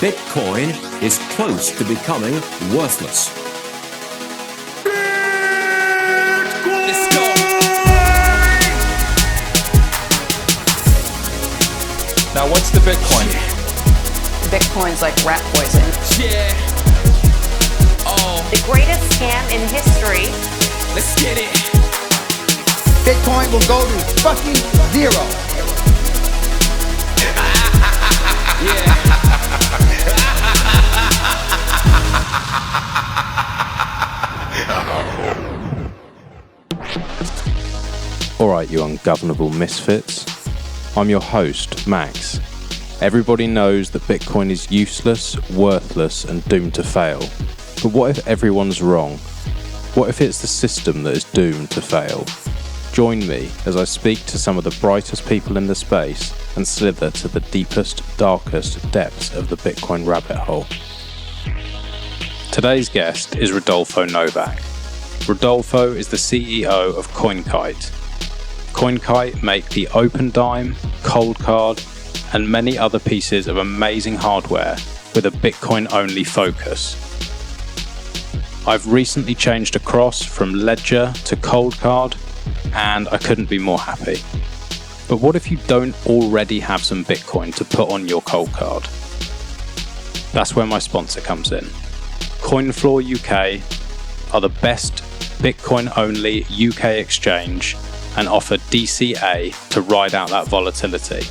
Bitcoin is close to becoming worthless. Let's go. Now, what's the Bitcoin? Bitcoin's like rat poison. Yeah. Oh, The greatest scam in history. let's get it. Bitcoin will go to fucking zero. Yeah. Alright, you ungovernable misfits. I'm your host, Max. Everybody knows that Bitcoin is useless, worthless, and doomed to fail. But what if everyone's wrong? What if it's the system that is doomed to fail? Join me as I speak to some of the brightest people in the space and slither to the deepest, darkest depths of the Bitcoin rabbit hole. Today's guest is Rodolfo Novak. Rodolfo is the CEO of Coinkite. Coinkite make the Opendime, Coldcard, and many other pieces of amazing hardware with a Bitcoin-only focus. I've recently changed across from Ledger to Coldcard, and I couldn't be more happy. But what if you don't already have some Bitcoin to put on your Coldcard? That's where my sponsor comes in. CoinFloor UK are the best Bitcoin-only UK exchange and offer DCA to ride out that volatility.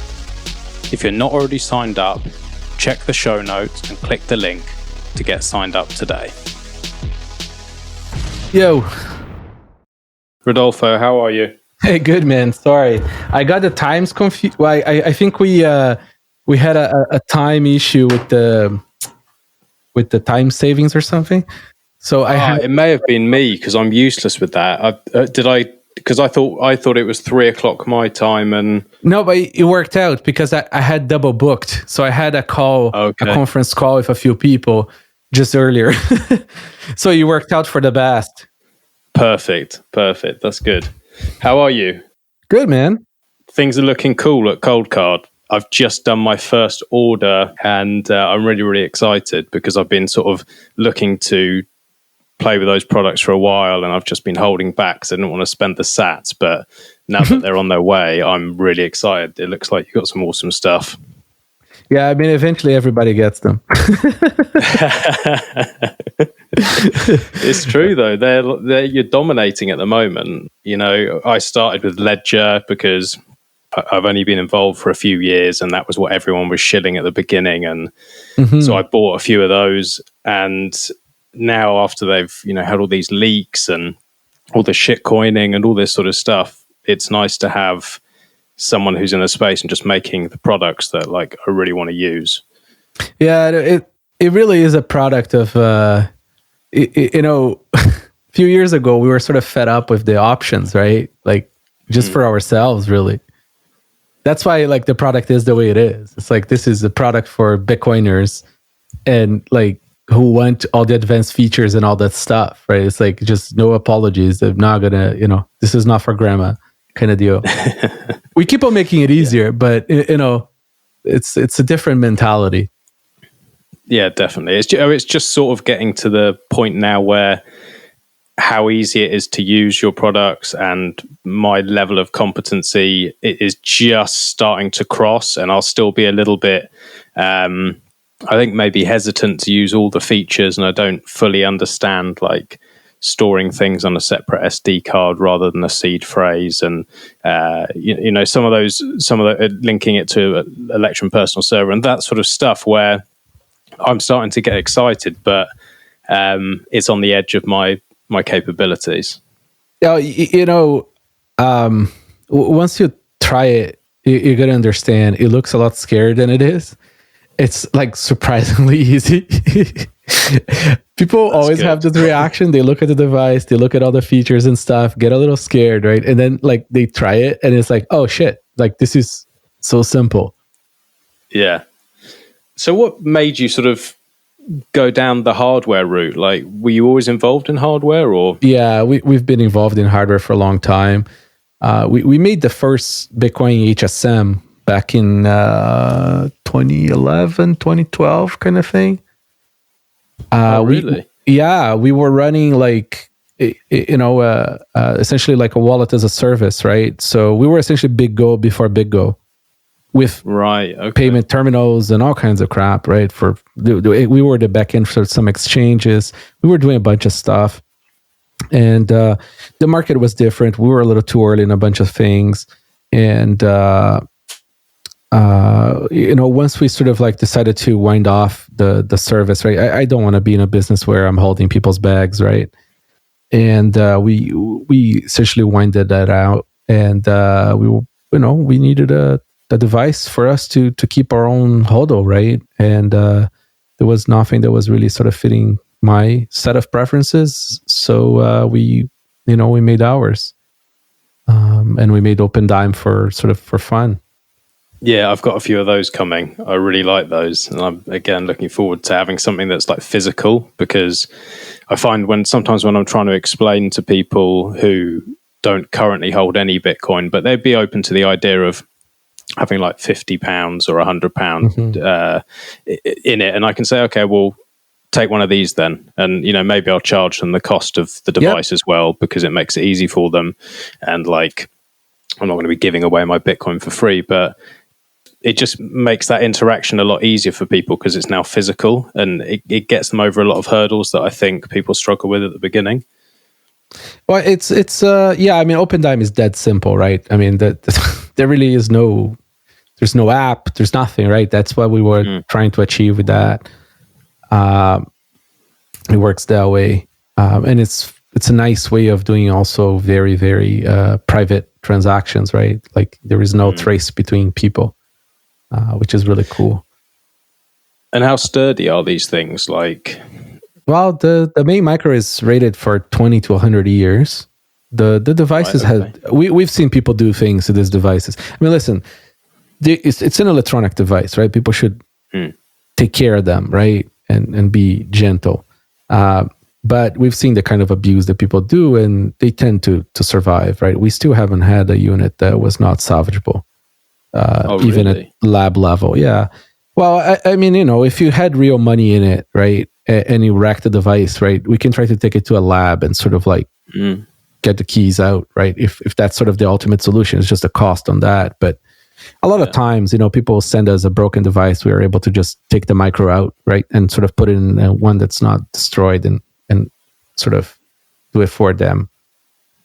If you're not already signed up, check the show notes and click the link to get signed up today. Yo, Rodolfo, how are you? hey, good man. Sorry, I got the times confused. Well, I think we had a time issue with the time savings or something. So It may have been me because I'm useless with that. Because I thought it was 3:00 my time, and no, but it worked out because I had double booked. So I had a conference call with a few people just earlier. So you worked out for the best. Perfect. That's good. How are you? Good, man. Things are looking cool at Coldcard. I've just done my first order, and I'm really, really excited because I've been sort of looking to play with those products for a while, and I've just been holding back because I didn't want to spend the sats. But now that they're on their way, I'm really excited. It looks like you've got some awesome stuff. Yeah, I mean, eventually everybody gets them. It's true though. You're dominating at the moment. You know, I started with Ledger because I've only been involved for a few years, and that was what everyone was shilling at the beginning. And so I bought a few of those, and now after they've had all these leaks and all the shit coining and all this sort of stuff, it's nice to have someone who's in the space and just making the products that like I really want to use. Yeah, it really is a product of a few years ago we were sort of fed up with the options, right? Like just for ourselves, really. That's why like the product is the way it is. It's like this is a product for Bitcoiners and like who want all the advanced features and all that stuff, right? It's like just no apologies. I'm not gonna, this is not for grandma kind of deal. We keep on making it easier, but it's a different mentality. Yeah, definitely. It's just sort of getting to the point now where how easy it is to use your products and my level of competency is just starting to cross, and I'll still be a little bit I think maybe hesitant to use all the features, and I don't fully understand like storing things on a separate SD card rather than a seed phrase, and some of the linking it to Electrum personal server and that sort of stuff where I'm starting to get excited, but it's on the edge of my capabilities. Yeah, once you try it, you're gonna understand. It looks a lot scarier than it is. It's like surprisingly easy. People always have this reaction. They look at the device, they look at all the features and stuff, get a little scared, right? And then like they try it and it's like, oh shit, like this is so simple. Yeah. So what made you sort of go down the hardware route? Like, were you always involved in hardware or? Yeah, we've been involved in hardware for a long time. We made the first Bitcoin HSM back in 2011, 2012 kind of thing. Really? We were running like, essentially like a wallet as a service, right? So we were essentially Big Go before Big Go, with payment terminals and all kinds of crap, right? We were the back end for some exchanges. We were doing a bunch of stuff, and the market was different. We were a little too early in a bunch of things, and once we sort of like decided to wind off the service, right? I don't want to be in a business where I'm holding people's bags, right? And we essentially winded that out, and we needed a device for us to keep our own HODL, right? And there was nothing that was really sort of fitting my set of preferences, so we made ours, and we made Opendime for fun. Yeah, I've got a few of those coming. I really like those, and I'm again looking forward to having something that's like physical, because I find sometimes when I'm trying to explain to people who don't currently hold any Bitcoin, but they'd be open to the idea of having like £50 or £100 in it, and I can say, okay, well, take one of these then, and maybe I'll charge them the cost of the device as well, because it makes it easy for them, and like I'm not going to be giving away my Bitcoin for free, but it just makes that interaction a lot easier for people because it's now physical, and it gets them over a lot of hurdles that I think people struggle with at the beginning. Well, it's Opendime is dead simple, right? I mean, there really is there's no app, there's nothing, right? That's what we were trying to achieve with that. It works that way, and it's a nice way of doing also very, very private transactions, right? Like there is no trace between people, which is really cool. And how sturdy are these things? Like, well, the main micro is rated for 20 to 100 years. The devices we've seen people do things to these devices. I mean, listen, it's an electronic device, right? People should take care of them, right? And be gentle. But we've seen the kind of abuse that people do, and they tend to survive, right? We still haven't had a unit that was not salvageable, even at lab level. Yeah. Well, I mean, if you had real money in it, right, and you wreck the device, right, we can try to take it to a lab and sort of like get the keys out, right? If that's sort of the ultimate solution, it's just a cost on that. But a lot of times, people send us a broken device. We are able to just take the micro out, right, and sort of put it in one that's not destroyed and sort of do it for them.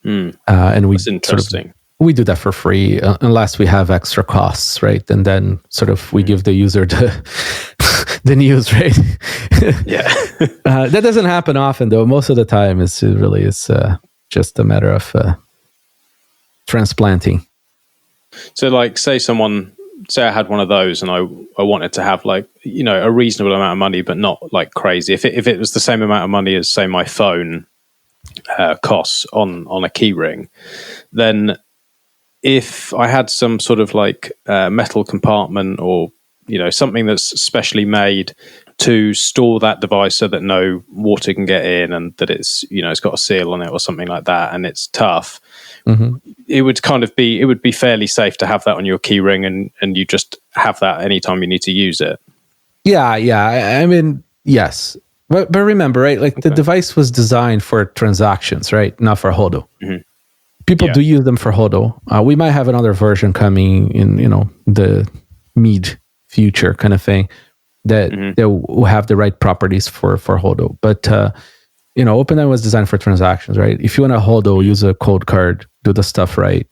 And that's interesting. We do that for free unless we have extra costs, right? And then sort of we give the user the news, right? Yeah. That doesn't happen often, though. Most of the time, it really is just a matter of transplanting. So, like, say I had one of those, and I wanted to have like a reasonable amount of money, but not like crazy. If it was the same amount of money as say my phone costs on a key ring, then if I had some sort of like metal compartment or something that's specially made to store that device so that no water can get in, and that it's it's got a seal on it or something like that, and it's tough. It would be fairly safe to have that on your key ring, and you just have that anytime you need to use it. Yeah. I mean, yes, but remember, right? Like the device was designed for transactions, right? Not for HODL. People do use them for HODL. We might have another version coming in, the mid future kind of thing that will have the right properties for HODL. But Opendime was designed for transactions, right? If you want to HODL, use a Coldcard, do the stuff right.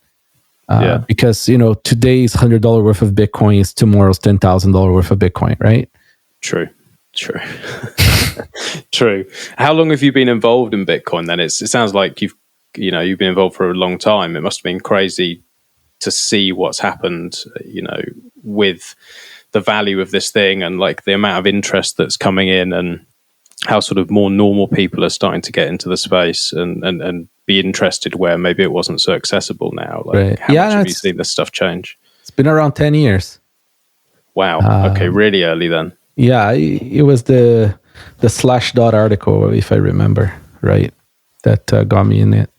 Because today's $100 worth of Bitcoin is tomorrow's $10,000 worth of Bitcoin, right? True. True. How long have you been involved in Bitcoin then? It sounds like you've been involved for a long time. It must have been crazy to see what's happened, with the value of this thing and like the amount of interest that's coming in, and how sort of more normal people are starting to get into the space and be interested where maybe it wasn't so accessible now. Like, how much have you seen this stuff change? It's been around 10 years. Wow. Okay, really early then. Yeah, it was the Slashdot article, if I remember right, that got me in it.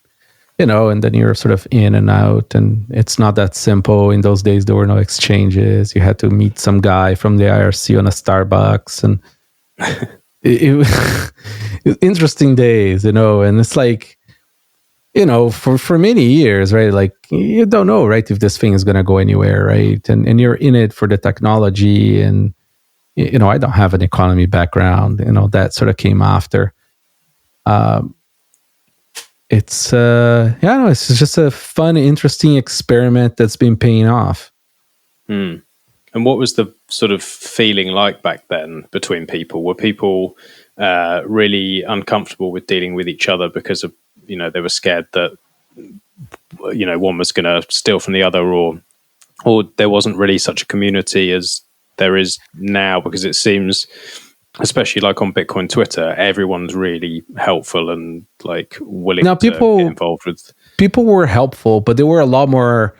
and then you're sort of in and out, and it's not that simple. In those days, there were no exchanges. You had to meet some guy from the IRC on a Starbucks, and it was interesting days, and it's like, for many years, right? Like, you don't know, right, if this thing is going to go anywhere, right? And you're in it for the technology, and, I don't have an economy background, that sort of came after. It's it's just a fun, interesting experiment that's been paying off. And what was the sort of feeling like back then between people? Were people really uncomfortable with dealing with each other because of, they were scared that, one was going to steal from the other, or there wasn't really such a community as there is now? Because it seems, especially like on Bitcoin Twitter, everyone's really helpful and like willing to get involved with. People were helpful, but there were a lot more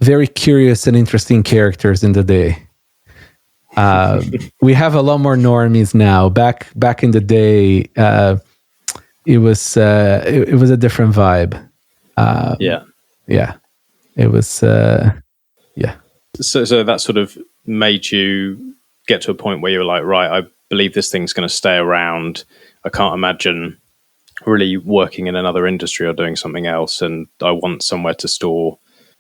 very curious and interesting characters in the day. We have a lot more normies now. Back in the day, it was a different vibe. It was So that sort of made you get to a point where you were like, right, I believe this thing's going to stay around. I can't imagine really working in another industry or doing something else, and I want somewhere to store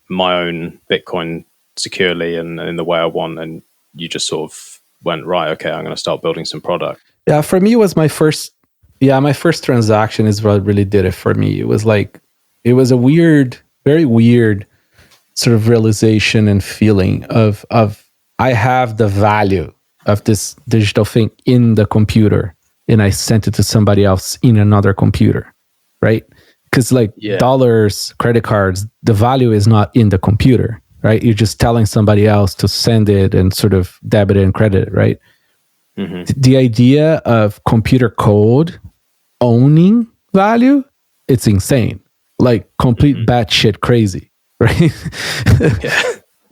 my own Bitcoin securely and in the way I want. And you just sort of went, right, okay, I'm going to start building some product. Yeah, for me, it was my first transaction is what really did it for me. It was a weird, very weird sort of realization and feeling of I have the value of this digital thing in the computer, and I sent it to somebody else in another computer, right? Because dollars, credit cards, the value is not in the computer, right? You're just telling somebody else to send it and sort of debit it and credit it, right? Mm-hmm. The idea of computer code owning value, it's insane. Like complete batshit crazy, right? Yeah.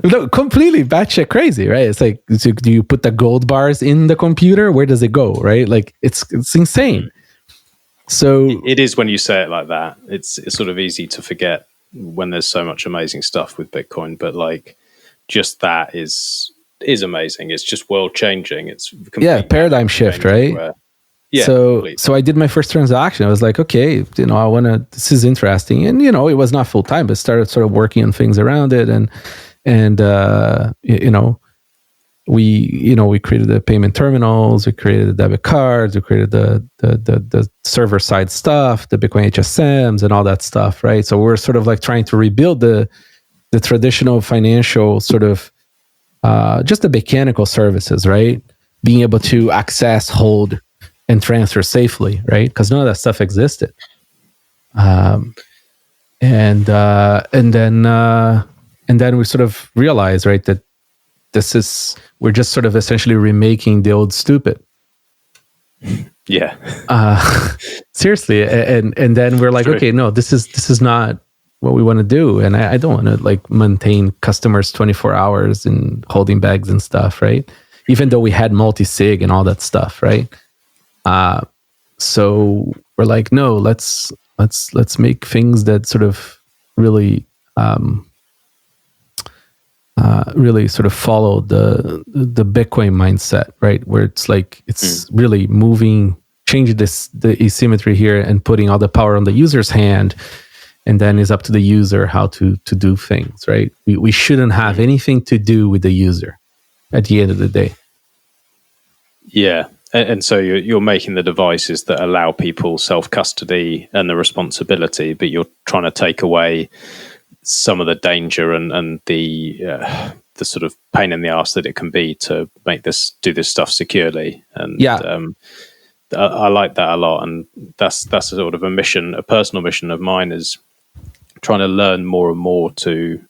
No, completely batshit crazy, right? It's like, do you put the gold bars in the computer? Where does it go, right? Like it's insane. So it is when you say it like that. It's sort of easy to forget when there's so much amazing stuff with Bitcoin, but like just that is amazing. It's just world changing. It's paradigm shift, right? So I did my first transaction. I was like, okay, this is interesting, and it was not full time, but started sort of working on things around it, and we created the payment terminals, we created the debit cards, we created the server side stuff, the Bitcoin HSMs and all that stuff, right? So we're sort of like trying to rebuild the traditional financial sort of just the mechanical services, right? Being able to access, hold, and transfer safely, right? Because none of that stuff existed. And then we sort of realized, right, that we're just sort of essentially remaking the old stupid. Yeah. Seriously. And then we're like, okay, no, this is not what we want to do. And I don't want to like maintain customers 24 hours and holding bags and stuff, right? Even though we had multi-sig and all that stuff, right? So we're like, no, let's make things that sort of really really sort of follow the Bitcoin mindset, right? Where it's like really moving, changing the asymmetry here and putting all the power on the user's hand, and then it's up to the user how to do things, right? We shouldn't have anything to do with the user at the end of the day. Yeah. And so you're making the devices that allow people self-custody and the responsibility, but you're trying to take away some of the danger and the sort of pain in the ass that it can be to do this stuff securely. And I like that a lot. And that's a sort of a personal mission of mine, is trying to learn more and more to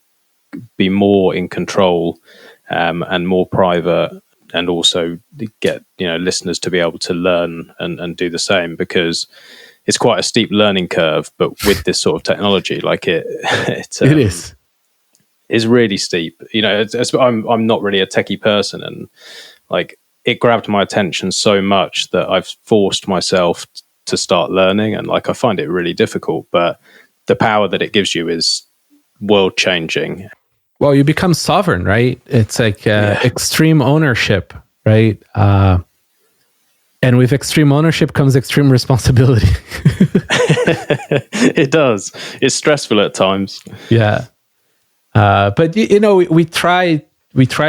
be more in control and more private, and also get listeners to be able to learn and do the same, because it's quite a steep learning curve. But with this sort of technology, like it is really steep. I'm not really a techie person, and like it grabbed my attention so much that I've forced myself to start learning, and like I find it really difficult. But the power that it gives you is world changing. Well, you become sovereign, right? It's like extreme ownership, right? And with extreme ownership comes extreme responsibility. It does. It's stressful at times. Yeah. But we try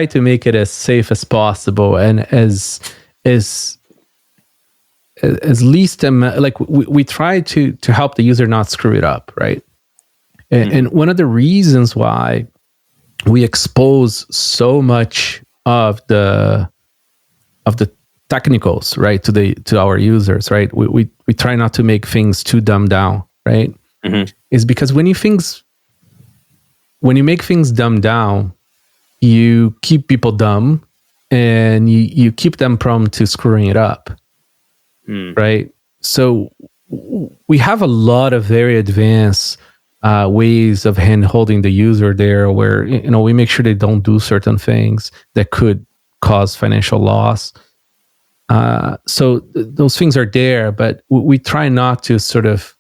to make it as safe as possible and as least we try to help the user not screw it up, right? And one of the reasons why we expose so much of the technicals, right, to our users, right? We try not to make things too dumbed down, right? Is because when you make things dumbed down, you keep people dumb and you keep them prone to screwing it up, right? So we have a lot of very advanced ways of hand-holding the user there where, we make sure they don't do certain things that could cause financial loss. So those things are there, but we try not to sort of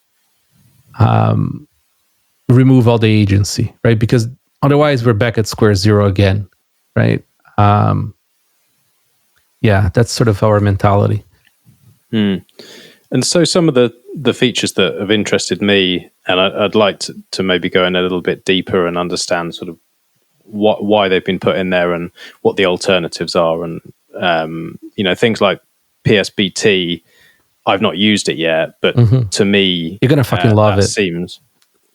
remove all the agency, right? Because otherwise we're back at square zero again, right? That's sort of our mentality. And so some of the features that have interested me, and I'd like to maybe go in a little bit deeper and understand sort of why they've been put in there and what the alternatives are. And, things like PSBT, I've not used it yet, but to me, you're going to fucking love it.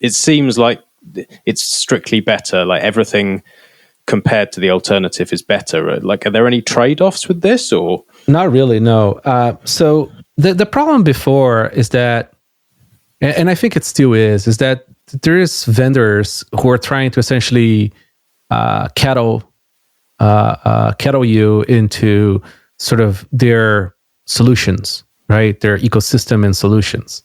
It seems like it's strictly better. Like everything compared to the alternative is better. Like, are there any trade-offs with this or? Not really, no. So the problem before is that, and I think it still is that there is vendors who are trying to essentially cattle you into sort of their solutions, right? Their ecosystem and solutions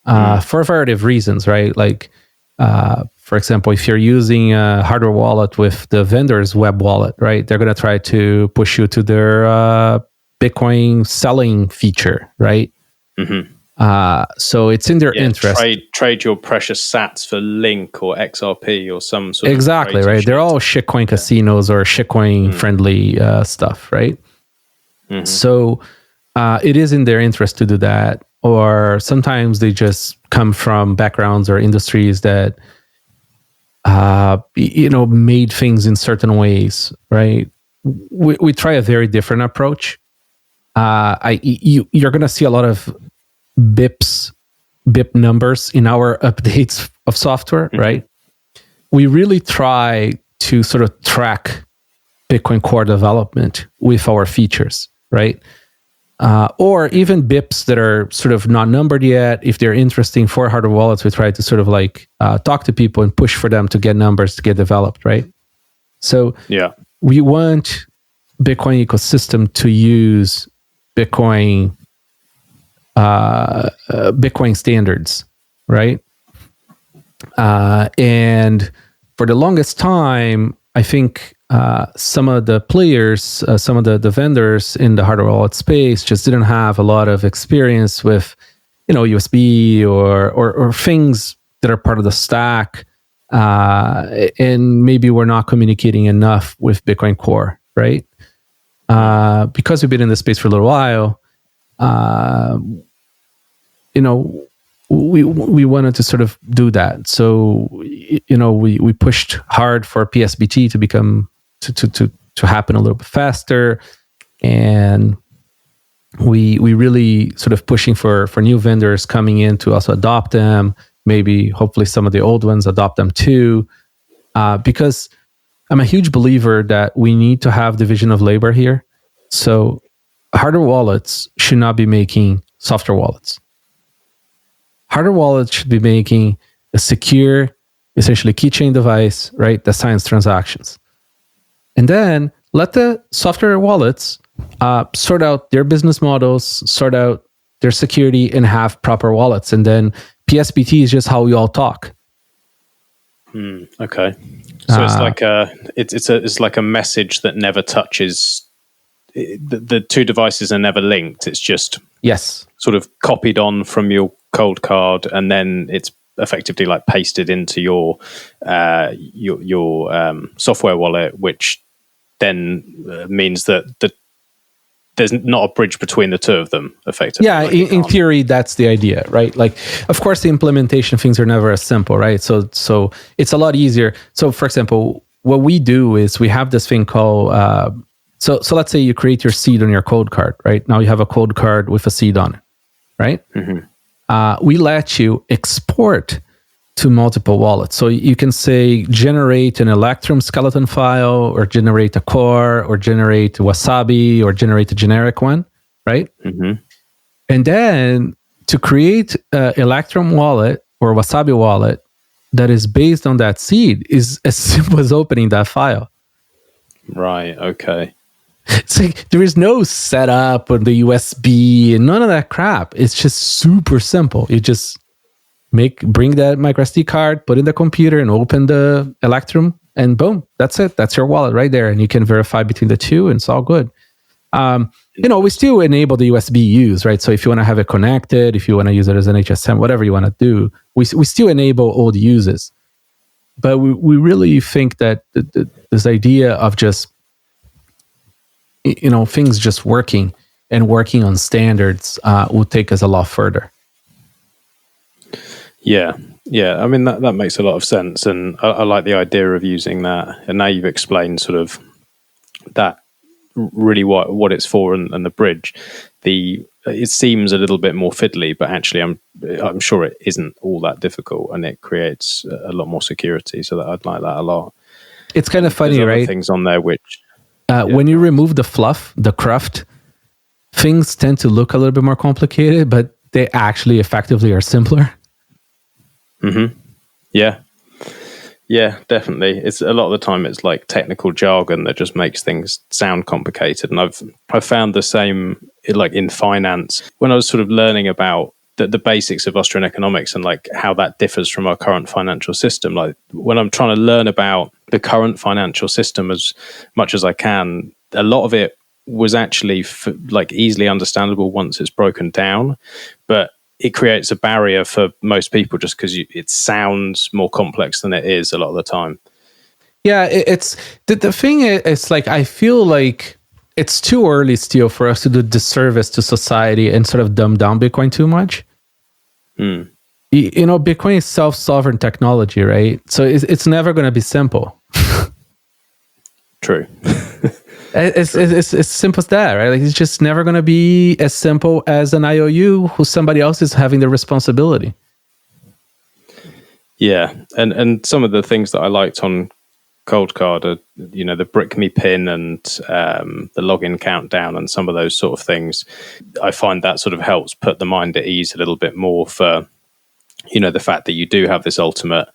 for a variety of reasons, right? Like, for example, if you're using a hardware wallet with the vendor's web wallet, right? They're going to try to push you to their Bitcoin selling feature, right? So it's in their interest. Trade your precious sats for Link or XRP or some sort exactly, of right? shit. They're all shitcoin casinos or shitcoin friendly stuff, right? So it is in their interest to do that. Or sometimes they just come from backgrounds or industries that made things in certain ways, right? We try a very different approach. You're going to see a lot of BIP numbers in our updates of software, right? We really try to sort of track Bitcoin Core development with our features, right? Or even BIPs that are sort of not numbered yet. If they're interesting for hardware wallets, we try to sort of like talk to people and push for them to get numbers to get developed, right? So we want Bitcoin ecosystem to use Bitcoin standards, right? And for the longest time, I think some of the players, some of the vendors in the hardware wallet space just didn't have a lot of experience with, USB or things that are part of the stack, and maybe we're not communicating enough with Bitcoin Core, right? Because we've been in this space for a little while, we wanted to sort of do that. So, we pushed hard for PSBT to become to happen a little bit faster, and we really sort of pushing for new vendors coming in to also adopt them. Maybe hopefully some of the old ones adopt them too, because I'm a huge believer that we need to have division of labor here. So hardware wallets should not be making software wallets. Hardware wallets should be making a secure, essentially keychain device, right, that signs transactions. And then let the software wallets sort out their business models, sort out their security, and have proper wallets. And then PSBT is just how we all talk. Okay. So it's like a message that never touches. The two devices are never linked. It's just yes, sort of copied on from your Coldcard, and then it's effectively like pasted into your software wallet, which then means that there's not a bridge between the two of them, effectively. Yeah, like in theory, that's the idea, right? Like, of course, the implementation things are never as simple, right? So it's a lot easier. So, for example, what we do is we have this thing called, so let's say you create your seed on your Coldcard, right? Now you have a Coldcard with a seed on it, right? Mm-hmm. We let you export to multiple wallets. So you can say generate an Electrum skeleton file, or generate a core, or generate Wasabi, or generate a generic one, right? Mm-hmm. And then to create an Electrum wallet or Wasabi wallet that is based on that seed is as simple as opening that file. Right, okay. It's like there is no setup on the USB and none of that crap. It's just super simple. You just bring that micro SD card, put in the computer, and open the Electrum, and boom, that's it. That's your wallet right there, and you can verify between the two, and it's all good. We still enable the USB use, right? So if you want to have it connected, if you want to use it as an HSM, whatever you want to do, we still enable old uses. But we really think that this idea of just things just working and working on standards will take us a lot further. Yeah. I mean, that makes a lot of sense. And I like the idea of using that. And now you've explained sort of that really what it's for and the bridge. It seems a little bit more fiddly, but actually I'm sure it isn't all that difficult, and it creates a lot more security. So that I'd like that a lot. It's kind of funny, right? Things on there which... when you remove the fluff, the cruft, things tend to look a little bit more complicated, but they actually effectively are simpler. Mm-hmm. Yeah, definitely. It's a lot of the time it's like technical jargon that just makes things sound complicated. And I've found the same like in finance when I was sort of learning about the basics of Austrian economics and like how that differs from our current financial system. Like when I'm trying to learn about the current financial system as much as I can, a lot of it was actually like easily understandable once it's broken down, but it creates a barrier for most people just because it sounds more complex than it is a lot of the time. Yeah, it's the thing is like I feel like it's too early still for us to do disservice to society and sort of dumb down Bitcoin too much. Bitcoin is self-sovereign technology, right? So it's never going to be simple. True. It's simple as that, right? Like it's just never going to be as simple as an IOU who somebody else is having the responsibility. Yeah, and some of the things that I liked on Coldcard are, the brick me pin and the login countdown and some of those sort of things. I find that sort of helps put the mind at ease a little bit more for, the fact that you do have this ultimate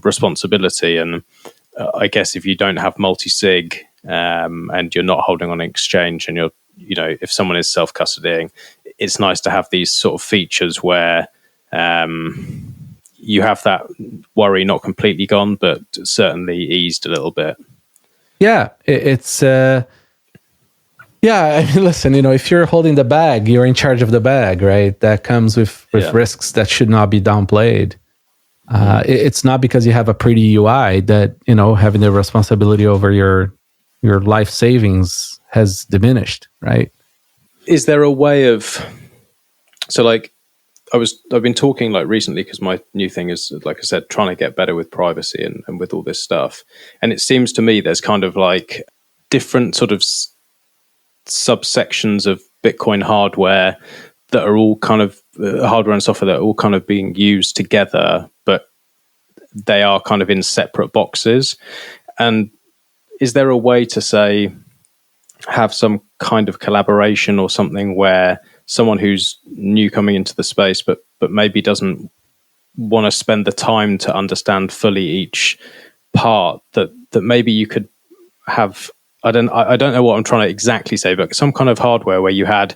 responsibility. And I guess if you don't have multi-sig and you're not holding on an exchange and if someone is self-custodying, it's nice to have these sort of features where you have that worry not completely gone, but certainly eased a little bit. Yeah, it's... I mean, listen, if you're holding the bag, you're in charge of the bag, right? That comes with risks that should not be downplayed. It's not because you have a pretty UI that, having the responsibility over your life savings has diminished, right? Is there a way of... So, like, I've been talking like recently because my new thing is, like I said, trying to get better with privacy and with all this stuff. And it seems to me there's kind of like different sort of subsections of Bitcoin hardware that are all kind of hardware and software that are all kind of being used together, but they are kind of in separate boxes. And is there a way to say, have some kind of collaboration or something where someone who's new coming into the space, but maybe doesn't want to spend the time to understand fully each part, that maybe you could have, I don't know what I'm trying to exactly say, but some kind of hardware where you had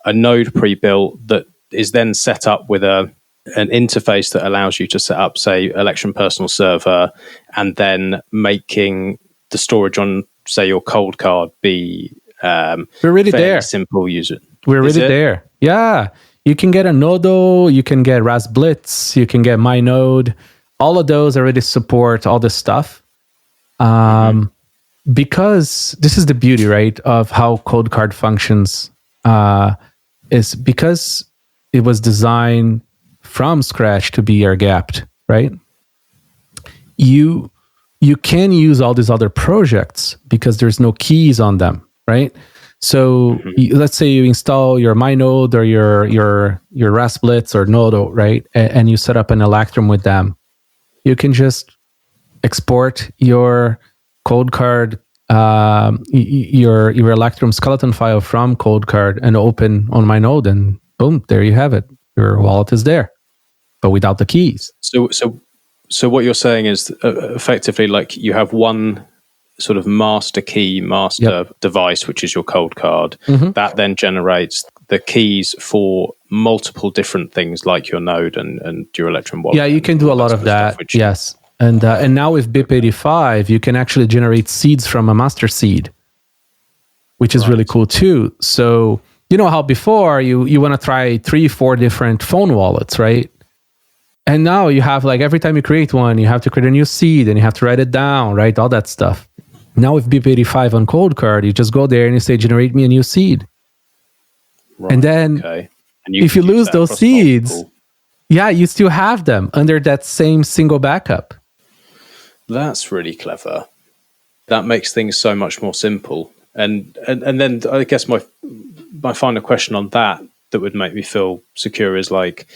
a node pre-built that is then set up with an interface that allows you to set up, say, Electrum personal server, and then making the storage on, say, your Coldcard be we're already there. Simple user. We're already there. Yeah. You can get a Nodo, you can get Raspblitz, you can get MyNode. All of those already support all this stuff. Because this is the beauty, right, of how Coldcard functions, is because it was designed from scratch to be air-gapped, right? You can use all these other projects because there's no keys on them, right? So let's say you install your MyNode or your Raspblitz or Nodo, right? And you set up an Electrum with them. You can just export your Coldcard, your Electrum skeleton file from Coldcard and open on MyNode, and boom, there you have it. Your wallet is there, but without the keys. So what you're saying is effectively like you have one sort of master key, device, which is your Coldcard. That then generates the keys for multiple different things like your Node and your Electrum wallet. Yeah, you can do a lot of that. Stuff, yes. And now with BIP85, you can actually generate seeds from a master seed, which is really cool too. So you know how before you want to try 3-4 different phone wallets, right? And now you have like every time you create one, you have to create a new seed and you have to write it down, right? All that stuff. Now with BIP85 on Coldcard, you just go there and you say, generate me a new seed. Right, and then and if you lose those seeds, you still have them under that same single backup. That's really clever. That makes things so much more simple. And then I guess my final question on that would make me feel secure is like,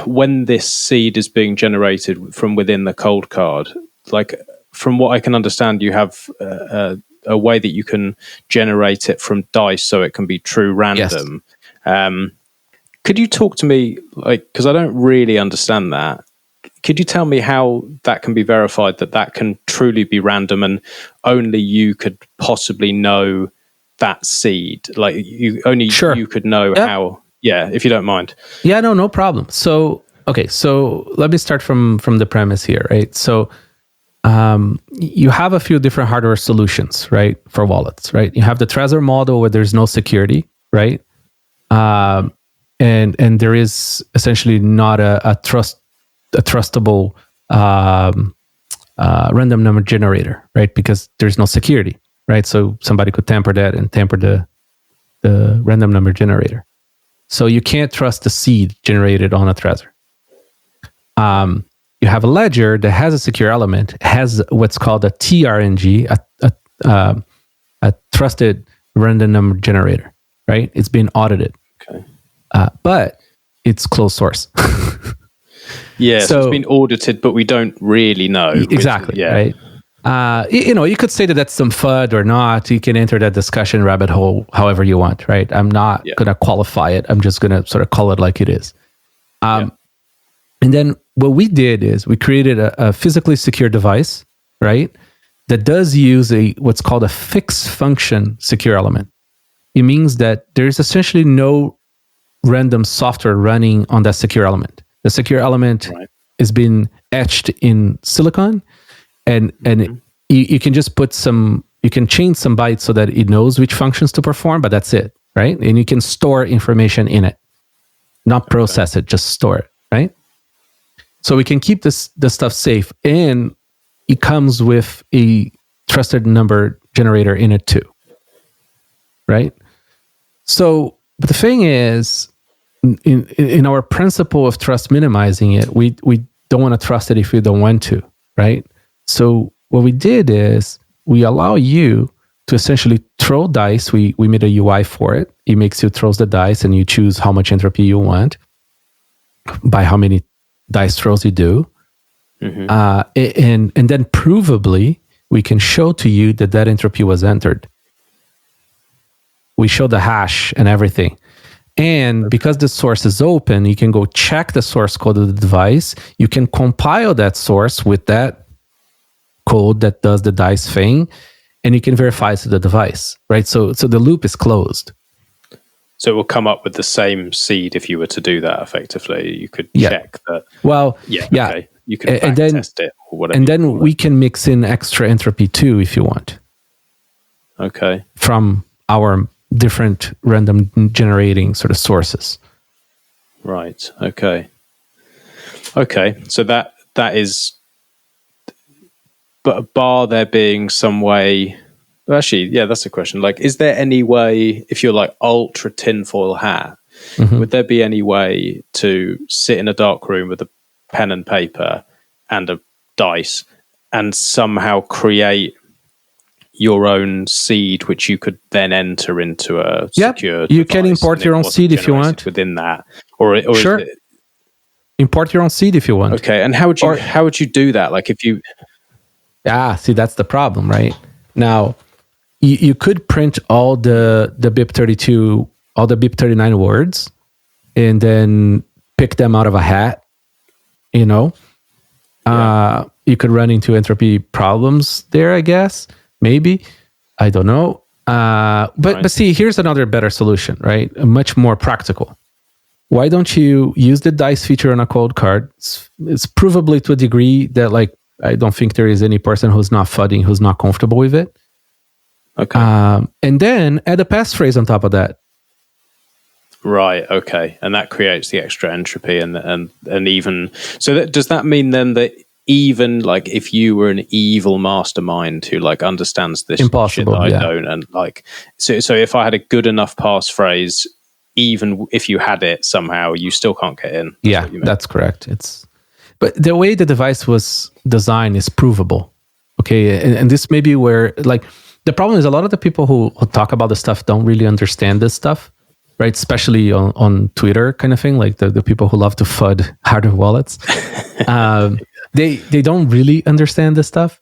when this seed is being generated from within the Coldcard, like from what I can understand, you have a way that you can generate it from dice so it can be true random. Yes. Could you talk to me, like, because I don't really understand that. Could you tell me how that can be verified, that can truly be random and only you could possibly know that seed? Like you could know how. Yeah, if you don't mind. Yeah, no problem. So, okay, so let me start from the premise here, right? So you have a few different hardware solutions, right, for wallets, right? You have the Trezor model where there's no security, right? And there is essentially not a trustable random number generator, right? Because there's no security, right? So somebody could tamper that and tamper the random number generator. So you can't trust the seed generated on a Trezor. You have a ledger that has a secure element, has what's called a TRNG, a trusted random number generator, right? It's been audited. Okay. But it's closed source. Yeah, so it's been audited, but we don't really know. Exactly, right? You could say that that's some FUD or not. You can enter that discussion rabbit hole however you want, right? I'm not going to qualify it. I'm just going to sort of call it like it is. And then what we did is we created a physically secure device, right? That does use what's called a fixed function secure element. It means that there's essentially no random software running on that secure element. The secure element is being etched in silicon, and you can just you can change some bytes so that it knows which functions to perform, but that's it, right? And you can store information in it, not process it, just store it, right? So we can keep this stuff safe, and it comes with a trusted number generator in it too, right? So, but the thing is, in our principle of trust minimizing it, we don't want to trust it if we don't want to, right? So what we did is we allow you to essentially throw dice. We made a UI for it. It makes you throw the dice and you choose how much entropy you want by how many dice throws you do. And then provably, we can show to you that entropy was entered. We show the hash and everything. And because the source is open, you can go check the source code of the device. You can compile that source with that code that does the dice thing, and you can verify it to the device, right? So the loop is closed. So it will come up with the same seed if you were to do that effectively. You could check that. Well, okay. You can back test it or whatever. And then we can mix in extra entropy too if you want. Okay. From our different random generating sort of sources. Right. Okay. So that is, but bar there being some way. Well, actually, yeah, that's a question. Like, is there any way, if you're like ultra tinfoil hat, would there be any way to sit in a dark room with a pen and paper and a dice and somehow create your own seed, which you could then enter into a secure you can import your own seed if you want within that, or sure. Import your own seed if you want. Okay, and how would you do that? Like if you see, that's the problem, right? Now you could print all the BIP32, all the BIP39 words, and then pick them out of a hat. You know, you could run into entropy problems there, I guess. Maybe, I don't know. But see, here's another better solution, right? Much more practical. Why don't you use the dice feature on a Coldcard? It's provably to a degree that, like, I don't think there is any person who's not fudding, who's not comfortable with it. Okay. And then add a passphrase on top of that. Right. Okay. And that creates the extra entropy and even. So does that mean then that even like if you were an evil mastermind who like understands this shit that I don't, and like so if I had a good enough passphrase, even if you had it somehow, you still can't get in. That's correct. But the way the device was designed is provable. Okay, and this may be where, like, the problem is a lot of the people who talk about this stuff don't really understand this stuff, right? Especially on Twitter kind of thing, like the people who love to FUD hardware wallets. They don't really understand this stuff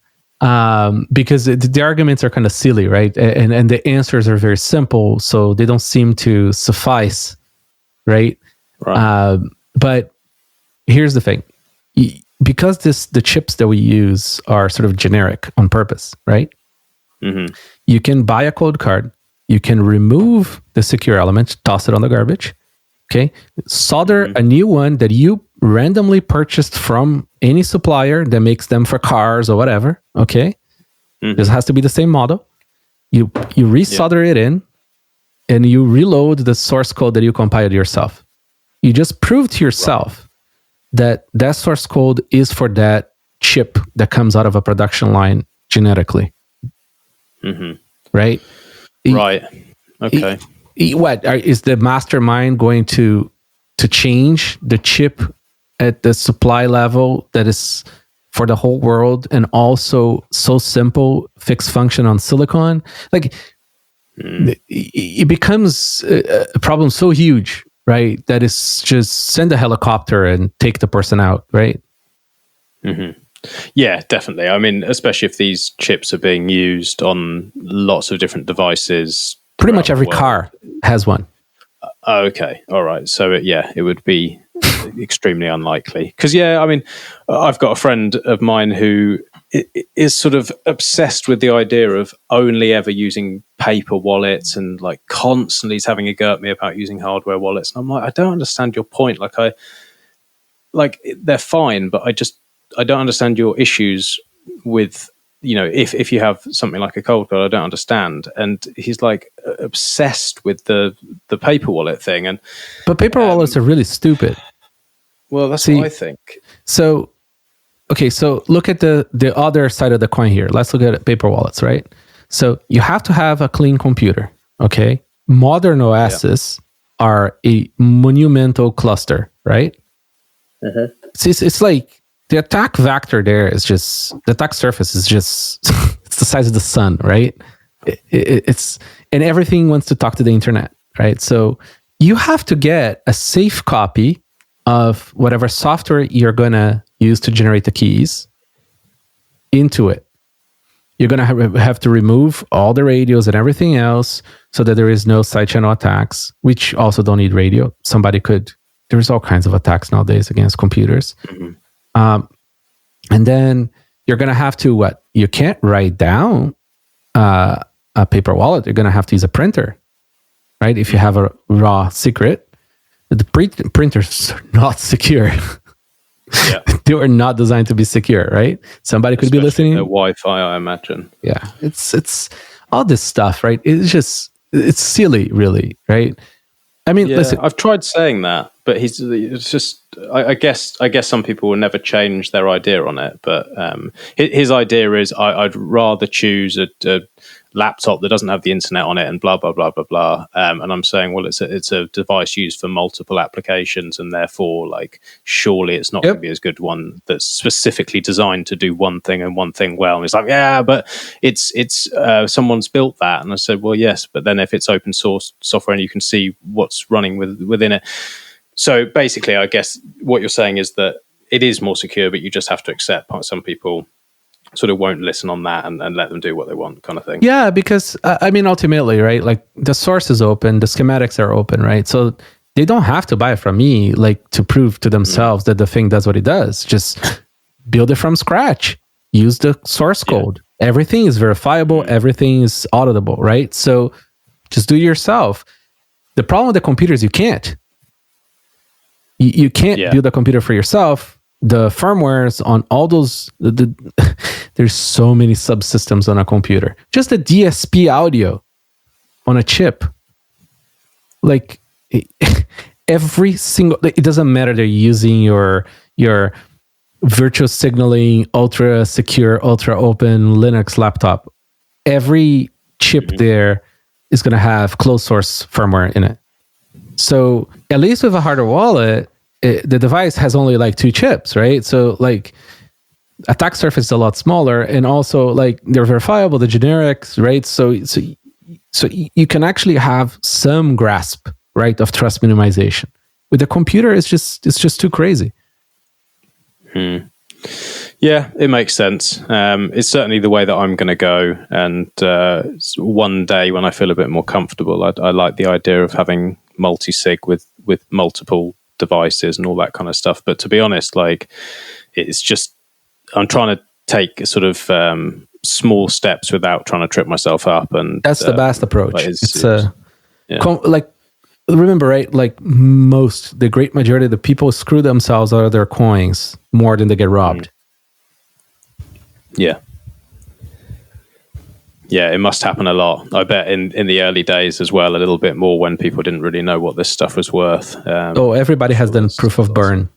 because the arguments are kind of silly, right? And the answers are very simple, so they don't seem to suffice, right? But here's the thing. Because the chips that we use are sort of generic on purpose, right? Mm-hmm. You can buy a Coldcard, you can remove the secure element, toss it on the garbage, okay? Solder a new one that you randomly purchased from any supplier that makes them for cars or whatever, okay? This has to be the same model. You resolder it in, and you reload the source code that you compiled yourself. You just prove to yourself that source code is for that chip that comes out of a production line genetically. Right? Right. Okay. Is the mastermind going to change the chip at the supply level that is for the whole world and also so simple, fixed function on silicon? Like, it becomes a problem so huge, right? That is just send a helicopter and take the person out, right? Yeah, definitely. I mean, especially if these chips are being used on lots of different devices. Pretty much every car has one. Okay. All right. So, it would be extremely unlikely. Because, I mean, I've got a friend of mine who is sort of obsessed with the idea of only ever using paper wallets and like constantly is having a go at me about using hardware wallets. And I'm like, I don't understand your point. Like they're fine, but I don't understand your issues with, if you have something like a Coldcard, I don't understand. And he's like obsessed with the paper wallet thing. But paper wallets are really stupid. Well, that's what I think. So, okay, so look at the other side of the coin here. Let's look at paper wallets, right? So you have to have a clean computer, okay? Modern OSs are a monumental cluster, right? It's like the attack vector there is just, the attack surface is just, it's the size of the sun, right? It's, and everything wants to talk to the internet, right? So you have to get a safe copy of whatever software you're going to use to generate the keys into it. You're going to have to remove all the radios and everything else so that there is no side channel attacks, which also don't need radio. There's all kinds of attacks nowadays against computers. And then you're going to have to, you can't write down a paper wallet. You're going to have to use a printer, right? If you have a raw secret, the printers are not secure. They were not designed to be secure, right? Somebody could be listening. Wi-Fi, I imagine. Yeah, it's all this stuff, right? It's silly, really, right? I mean, Yeah, listen, I've tried saying that, but it's just. I guess some people will never change their idea on it. But his idea is I'd rather choose a laptop that doesn't have the internet on it and blah blah blah blah blah. And I'm saying, well, it's a device used for multiple applications, and therefore, like, surely it's not going to be as good one that's specifically designed to do one thing and one thing well. And it's like, yeah, but it's someone's built that. And I said, well, yes, but then if it's open source software and you can see what's running within it. So basically, I guess what you're saying is that it is more secure, but you just have to accept some people sort of won't listen on that and let them do what they want, kind of thing. yeah, because I mean, ultimately, right? Like the source is open, the schematics are open, right? So they don't have to buy it from me, like, to prove to themselves that the thing does what it does. Just build it from scratch. Use the source code. Everything is verifiable. Everything is auditable, right? So just do it yourself. The problem with the computer is you can't. You can't build a computer for yourself. The firmwares on all those, there's so many subsystems on a computer. Just the DSP audio on a chip. Like every single, it doesn't matter they're using your virtual signaling, ultra secure, ultra open Linux laptop. Every chip there is going to have closed source firmware in it. So at least with a hardware wallet, the device has only like 2 chips, right? So like attack surface is a lot smaller, and also like they're verifiable, the generics, right? So you can actually have some grasp, right, of trust minimization. With the computer, it's just too crazy. Yeah, it makes sense. It's certainly the way that I'm going to go. And one day when I feel a bit more comfortable, I like the idea of having multi-sig with multiple devices and all that kind of stuff. But to be honest, like, it's just, I'm trying to take sort of small steps without trying to trip myself up. And that's the best approach. Like like, remember, right? Like the great majority of the people screw themselves out of their coins more than they get robbed. Yeah. Yeah, it must happen a lot. I bet in the early days as well, a little bit more when people didn't really know what this stuff was worth. Everybody has done proof of burn.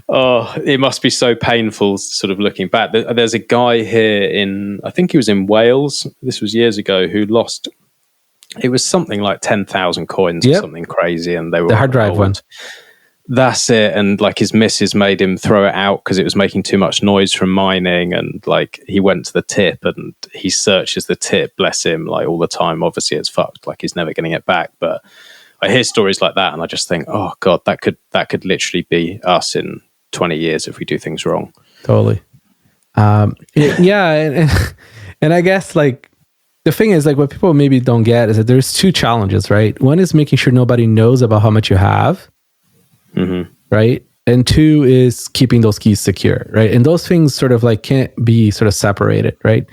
Oh, it must be so painful sort of looking back. There's a guy here I think he was in Wales, this was years ago, who lost, it was something like 10,000 coins or something crazy. And they were the hard drive one. That's it. And like his missus made him throw it out because it was making too much noise from mining. And like he went to the tip and he searches the tip, bless him, like all the time. Obviously it's fucked, like he's never getting it back. But I hear stories like that and I just think, oh God, that could literally be us in 20 years if we do things wrong. Totally. Yeah. And I guess like the thing is, like, what people maybe don't get is that there's 2 challenges, right? One is making sure nobody knows about how much you have. Mm-hmm. Right. And 2 is keeping those keys secure, right? And those things sort of like can't be sort of separated, right?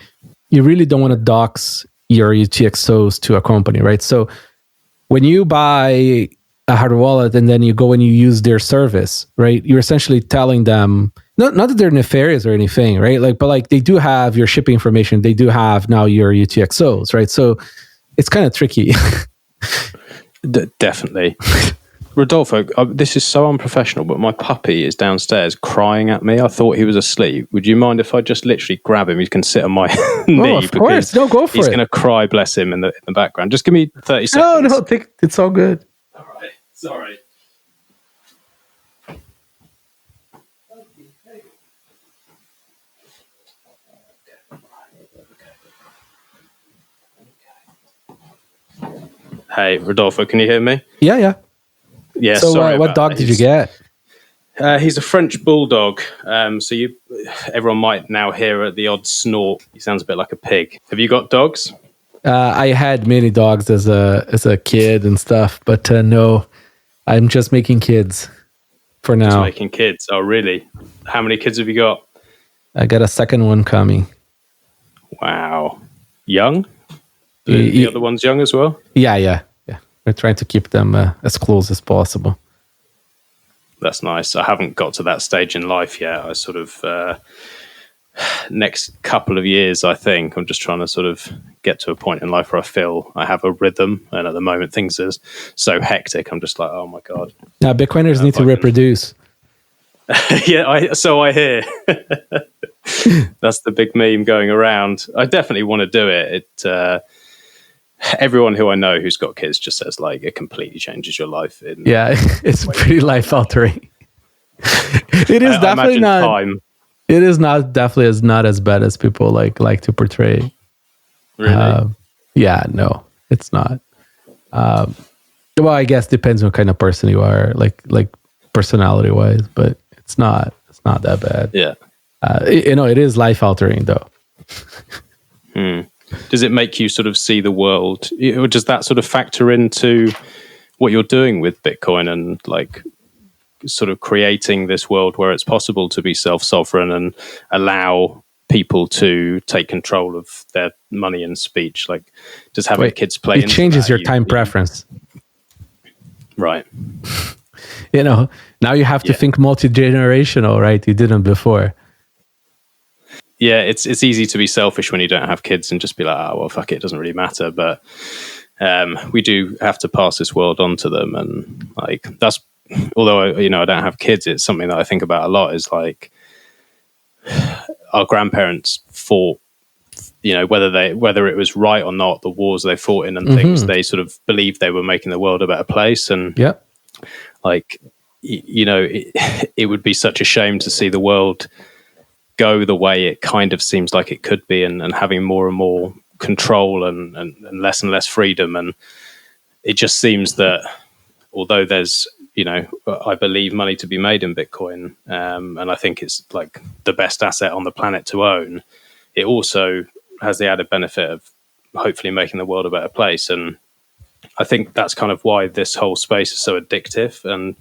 You really don't want to dox your UTXOs to a company, right? So when you buy a hardware wallet and then you go and you use their service, right? You're essentially telling them, not that they're nefarious or anything, right? Like, but like they do have your shipping information. They do have now your UTXOs, right? So it's kind of tricky. Definitely. Rodolfo, this is so unprofessional, but my puppy is downstairs crying at me. I thought he was asleep. Would you mind if I just literally grab him? He can sit on my knee. Of course. No, go for it. He's going to cry, bless him, in the background. Just give me 30 seconds. No, it's all good. All right. Sorry. Hey, Rodolfo, can you hear me? Yeah. Yeah. So what dog did you get? He's a French bulldog. So everyone might now hear the odd snort. He sounds a bit like a pig. Have you got dogs? I had many dogs as a kid and stuff, but no, I'm just making kids for now. Just making kids. Oh, really? How many kids have you got? I got a second one coming. Wow. Young? The other one's young as well? Yeah. We're trying to keep them as close as possible. That's nice. I haven't got to that stage in life yet. I sort of next couple of years, I think I'm just trying to sort of get to a point in life where I feel I have a rhythm, and at the moment things are so hectic. I'm just like, oh my god. Now Bitcoiners need to reproduce. Yeah, so I hear. That's the big meme going around. I definitely want to do it. Everyone who I know who's got kids just says like it completely changes your life. It's pretty life altering. It is definitely not. Time. It is not definitely is not as bad as people like to portray. Really? Yeah, no, it's not. Well, I guess depends on what kind of person you are, like personality wise, but it's not that bad. Yeah. It is life altering though. Does it make you sort of see the world? Or does that sort of factor into what you're doing with Bitcoin and like sort of creating this world where it's possible to be self-sovereign and allow people to take control of their money and speech? Like, does having kids play it changes your time preference, right? Now you have to think multi-generational, right? You didn't before. Yeah, it's easy to be selfish when you don't have kids and just be like, oh well, fuck it doesn't really matter. But we do have to pass this world on to them, and like that's. Although I don't have kids, it's something that I think about a lot. Is like our grandparents fought, whether it was right or not, the wars they fought in and things, they sort of believed they were making the world a better place. And like it would be such a shame to see the world go the way it kind of seems like it could be, and having more and more control and less freedom. And it just seems that although there's I believe money to be made in Bitcoin, and I think it's like the best asset on the planet to own, it also has the added benefit of hopefully making the world a better place. And I think that's kind of why this whole space is so addictive and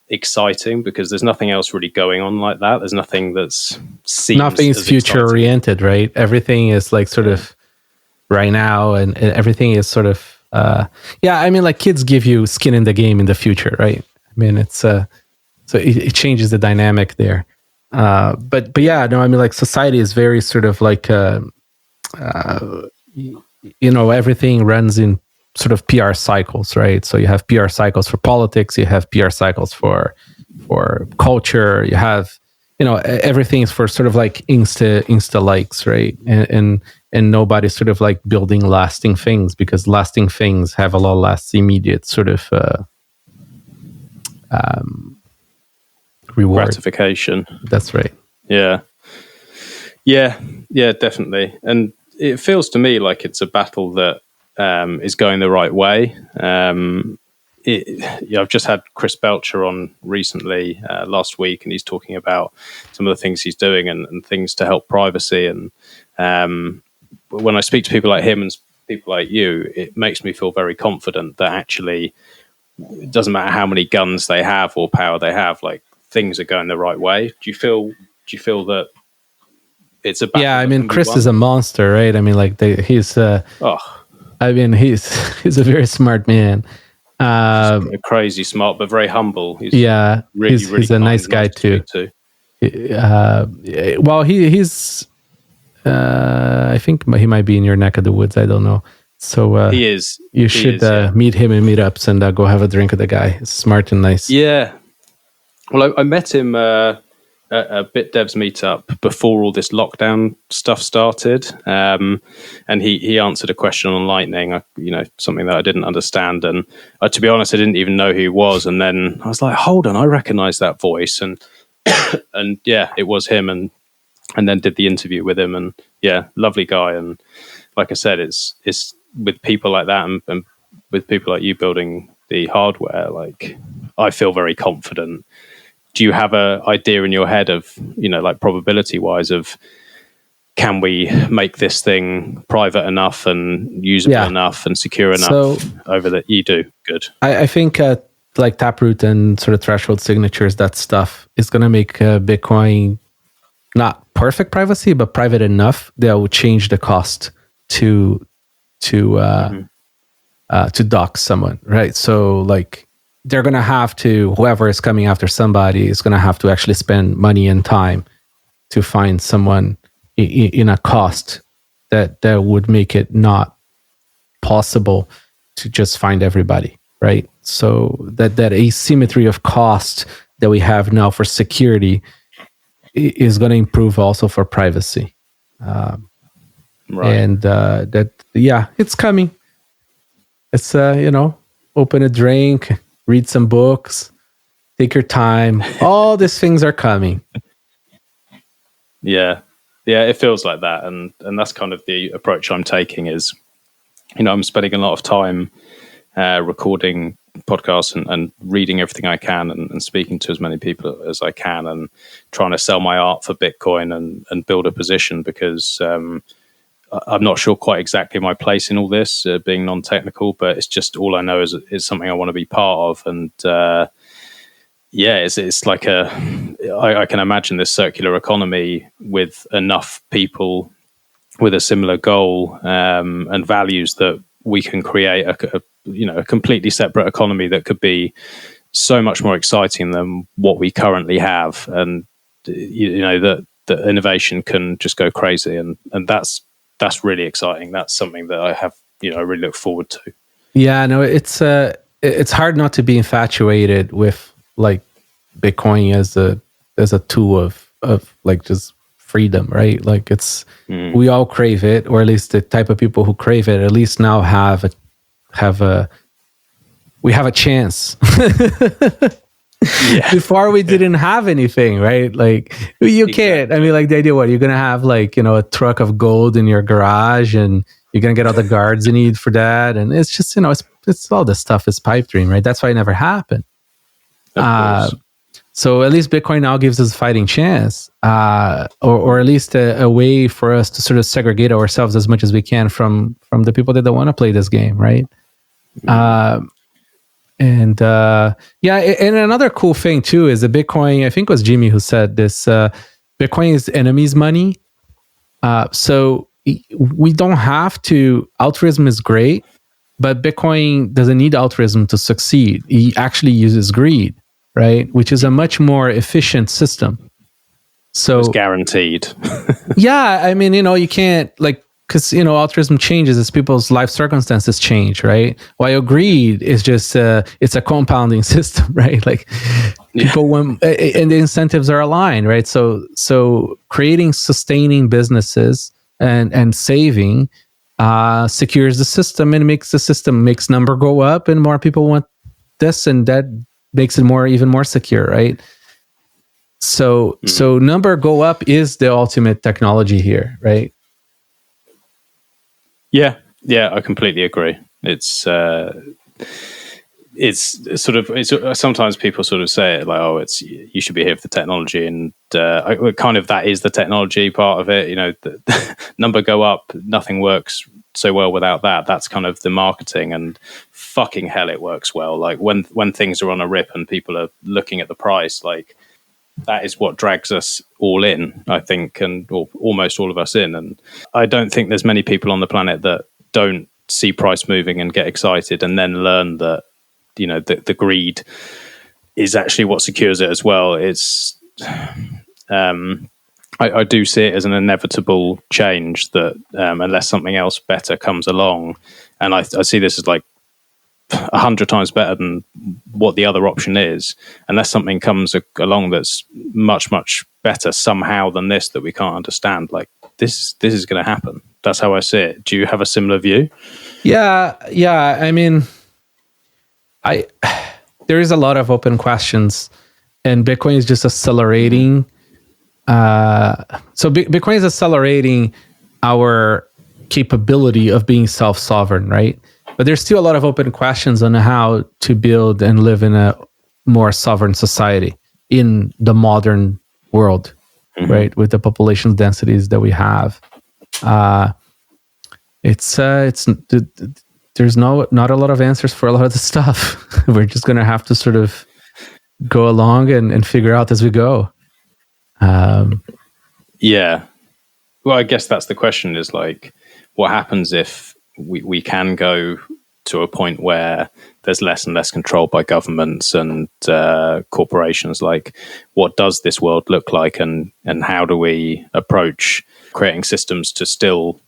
exciting, because there's nothing else really going on like that. There's nothing that's nothing's future oriented, right? Everything is like sort of right now, and everything is sort of I mean, like kids give you skin in the game in the future, right? I mean, it's so it changes the dynamic there. But yeah, no, I mean, like society is very sort of like everything runs in sort of PR cycles, right? So you have PR cycles for politics, you have PR cycles for culture, you have everything is for sort of like insta likes, right? And nobody's sort of like building lasting things, because lasting things have a lot less immediate sort of reward, gratification. That's right. Yeah, definitely. And it feels to me like it's a battle that is going the right way. I've just had Chris Belcher on recently last week, and he's talking about some of the things he's doing and things to help privacy. And when I speak to people like him and people like you, it makes me feel very confident that actually it doesn't matter how many guns they have or power they have, like things are going the right way. Do you feel that it's a battle? Yeah, I mean, Chris is a monster, right? I mean, like he's a very smart man. Crazy smart, but very humble. He's he's a nice guy too. Well, he's I think he might be in your neck of the woods. I don't know. So he is. You should meet him in meetups and go have a drink with the guy. He's smart and nice. Yeah. Well, I met him at a BitDevs meetup before all this lockdown stuff started, and he answered a question on Lightning, something that I didn't understand, and to be honest, I didn't even know who he was. And then I was like, "Hold on, I recognize that voice," and and yeah, it was him, and then did the interview with him, and yeah, lovely guy. And like I said, it's with people like that and with people like you building the hardware, like I feel very confident. Do you have an idea in your head of, like probability wise of, can we make this thing private enough and usable enough and secure enough over that? You do good. I think like Taproot and sort of threshold signatures, that stuff is going to make Bitcoin not perfect privacy, but private enough that will change the cost to dox someone, right? So like they're going to have to, whoever is coming after somebody is going to have to actually spend money and time to find someone in a cost that would make it not possible to just find everybody, right? So that asymmetry of cost that we have now for security is going to improve also for privacy. Right. And it's coming. It's open a drink, read some books, take your time. All these things are coming. Yeah, it feels like that, and that's kind of the approach I'm taking. Is, I'm spending a lot of time recording podcasts and reading everything I can and speaking to as many people as I can and trying to sell my art for Bitcoin and build a position, because I'm not sure quite exactly my place in all this, being non-technical, but it's just all I know is something I want to be part of. And it's like I can imagine this circular economy with enough people with a similar goal and values that we can create a completely separate economy that could be so much more exciting than what we currently have. And that the innovation can just go crazy, and that's really exciting. That's something that I have, I really look forward to. Yeah, no, it's hard not to be infatuated with like Bitcoin as a tool of like just freedom, right? Like we all crave it, or at least the type of people who crave it at least now we have a chance. Yeah. Before we didn't have anything, right? Like you can't. I mean, like the idea, what you're gonna have, like a truck of gold in your garage, and you're gonna get all the guards you need for that, and it's just it's all this stuff is pipe dream, right? That's why it never happened. So at least Bitcoin now gives us a fighting chance, or at least a way for us to sort of segregate ourselves as much as we can from the people that don't want to play this game, right? And another cool thing too is the Bitcoin, I think it was Jimmy who said this, Bitcoin is enemy's money. So we don't have to, altruism is great, but Bitcoin doesn't need altruism to succeed. He actually uses greed, right? Which is a much more efficient system. So it's guaranteed. Yeah, I mean, you can't because altruism changes as people's life circumstances change, right? While greed is just it's a compounding system, right? Like people want, and the incentives are aligned, right? So creating sustaining businesses and saving secures the system and makes number go up, and more people want this, and that makes it even more secure, right? So number go up is the ultimate technology here, right? Yeah, I completely agree. It's sometimes people sort of say it like, oh, you should be here for the technology, and kind of that is the technology part of it. The number go up, nothing works so well without that. That's kind of the marketing, and fucking hell, it works well. Like when things are on a rip and people are looking at the price, like that is what drags us all in, I think, or almost all of us in. And I don't think there's many people on the planet that don't see price moving and get excited and then learn that, the greed is actually what secures it as well. It's, I do see it as an inevitable change that unless something else better comes along, and I see this as like 100 times better than what the other option is, unless something comes along that's much, much better somehow than this that we can't understand. Like this is going to happen. That's how I see it. Do you have a similar view? Yeah. I mean, there is a lot of open questions, and Bitcoin is just accelerating. So Bitcoin is accelerating our capability of being self-sovereign, right? But there's still a lot of open questions on how to build and live in a more sovereign society in the modern world, right? With the population densities that we have. There's not a lot of answers for a lot of the stuff. We're just going to have to sort of go along and figure out as we go. Yeah. Well, I guess that's the question, is like, what happens if we can go to a point where there's less and less control by governments and corporations. Like, what does this world look like, and how do we approach creating systems to still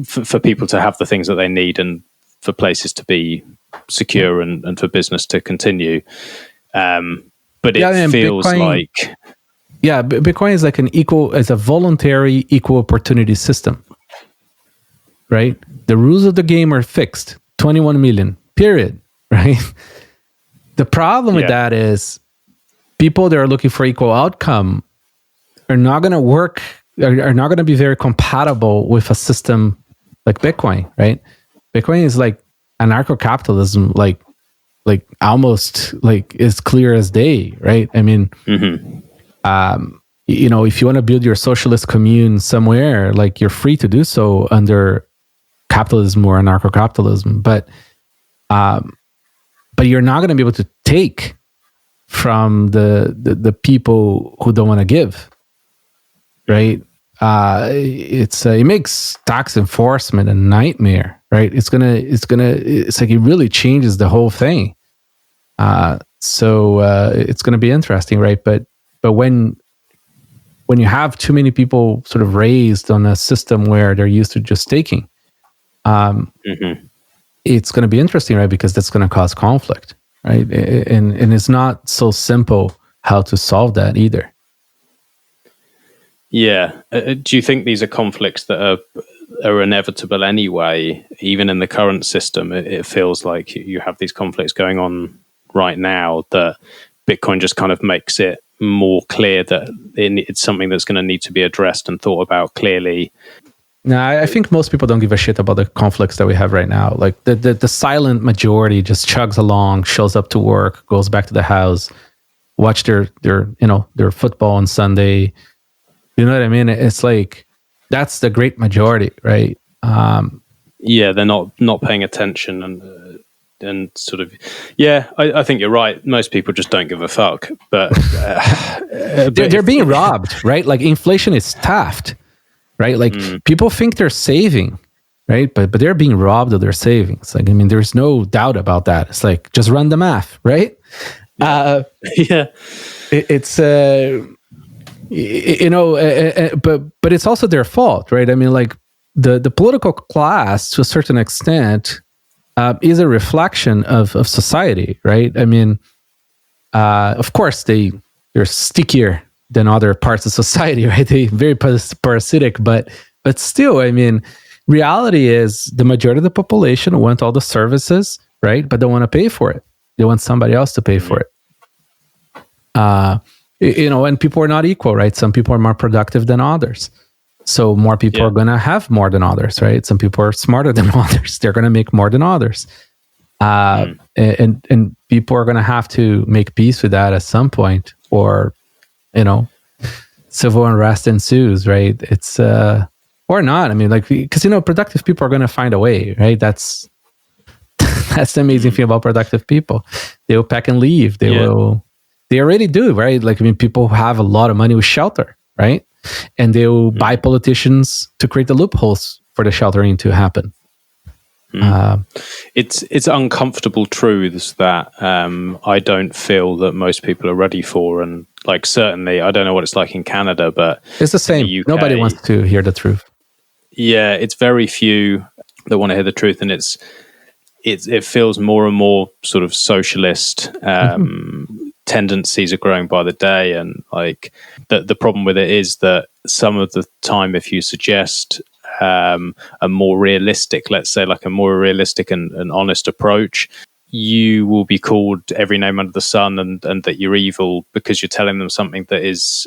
for people to have the things that they need, and for places to be secure, and for business to continue. But it feels Bitcoin, like... Yeah, Bitcoin is like as a voluntary equal opportunity system, right? The rules of the game are fixed, 21 million, period, right? The problem with that is people that are looking for equal outcome are not going to work, are not going to be very compatible with a system like Bitcoin, right? Bitcoin is like anarcho-capitalism, like almost like as clear as day, right? I mean, you know, if you want to build your socialist commune somewhere, like, you're free to do so under capitalism or anarcho-capitalism, but you're not going to be able to take from the people who don't want to give, right? It makes tax enforcement a nightmare, right? It's like it really changes the whole thing. So it's going to be interesting, right? But when you have too many people sort of raised on a system where they're used to just taking, it's going to be interesting, right? Because that's going to cause conflict, right? And it's not so simple how to solve that either. Yeah. Do you think these are conflicts that are inevitable anyway? Even in the current system, it feels like you have these conflicts going on right now, that Bitcoin just kind of makes it more clear that it's something that's going to need to be addressed and thought about clearly. No, I think most people don't give a shit about the conflicts that we have right now. Like the silent majority just chugs along, shows up to work, goes back to the house, watch their football on Sunday. You know what I mean? It's like, that's the great majority, right? Yeah, they're not paying attention and sort of, yeah, I think you're right. Most people just don't give a fuck, but they're being robbed, right? Like, inflation is staffed, right? Like, people think they're saving, right? But they're being robbed of their savings. Like, I mean, there's no doubt about that. It's like, just run the math, right? Yeah. It's but it's also their fault, right? I mean, like, the political class, to a certain extent, is a reflection of society, right? I mean, of course, they're stickier than other parts of society, right? They're very parasitic, but still, I mean, reality is the majority of the population want all the services, right? But don't want to pay for it. They want somebody else to pay for it. And people are not equal, right? Some people are more productive than others. So more people are going to have more than others, right? Some people are smarter than others. They're going to make more than others. And people are going to have to make peace with that at some point, or, civil unrest ensues, right? It's, or not. I mean, like, because, productive people are going to find a way, right? That's the amazing thing about productive people. They will pack and leave. They already do, right? Like, I mean, people have a lot of money with shelter, right? And they'll buy politicians to create the loopholes for the sheltering to happen. It's uncomfortable truths that I don't feel that most people are ready for. And, like, certainly, I don't know what it's like in Canada, but it's the same. UK, nobody wants to hear the truth. Yeah, it's very few that want to hear the truth, and it feels more and more sort of socialist. Tendencies are growing by the day, and like the problem with it is that some of the time, if you suggest a more realistic, let's say, like a more realistic and honest approach, you will be called every name under the sun, and that you're evil because you're telling them something that is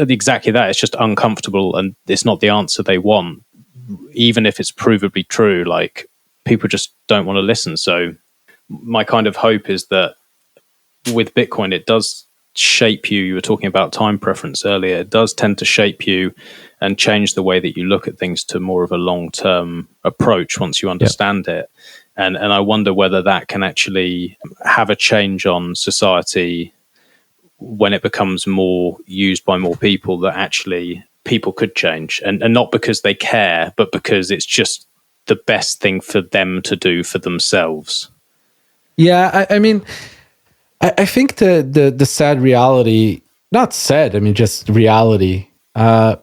exactly that. It's just uncomfortable, and it's not the answer they want, even if it's provably true. Like, people just don't want to listen. So my kind of hope is that with Bitcoin, it does shape you. You were talking about time preference earlier. It does tend to shape you and change the way that you look at things to more of a long-term approach once you understand it. And I wonder whether that can actually have a change on society when it becomes more used by more people, that actually people could change. And not because they care, but because it's just the best thing for them to do for themselves. Yeah, I mean, I think the sad reality, not sad, I mean, just reality,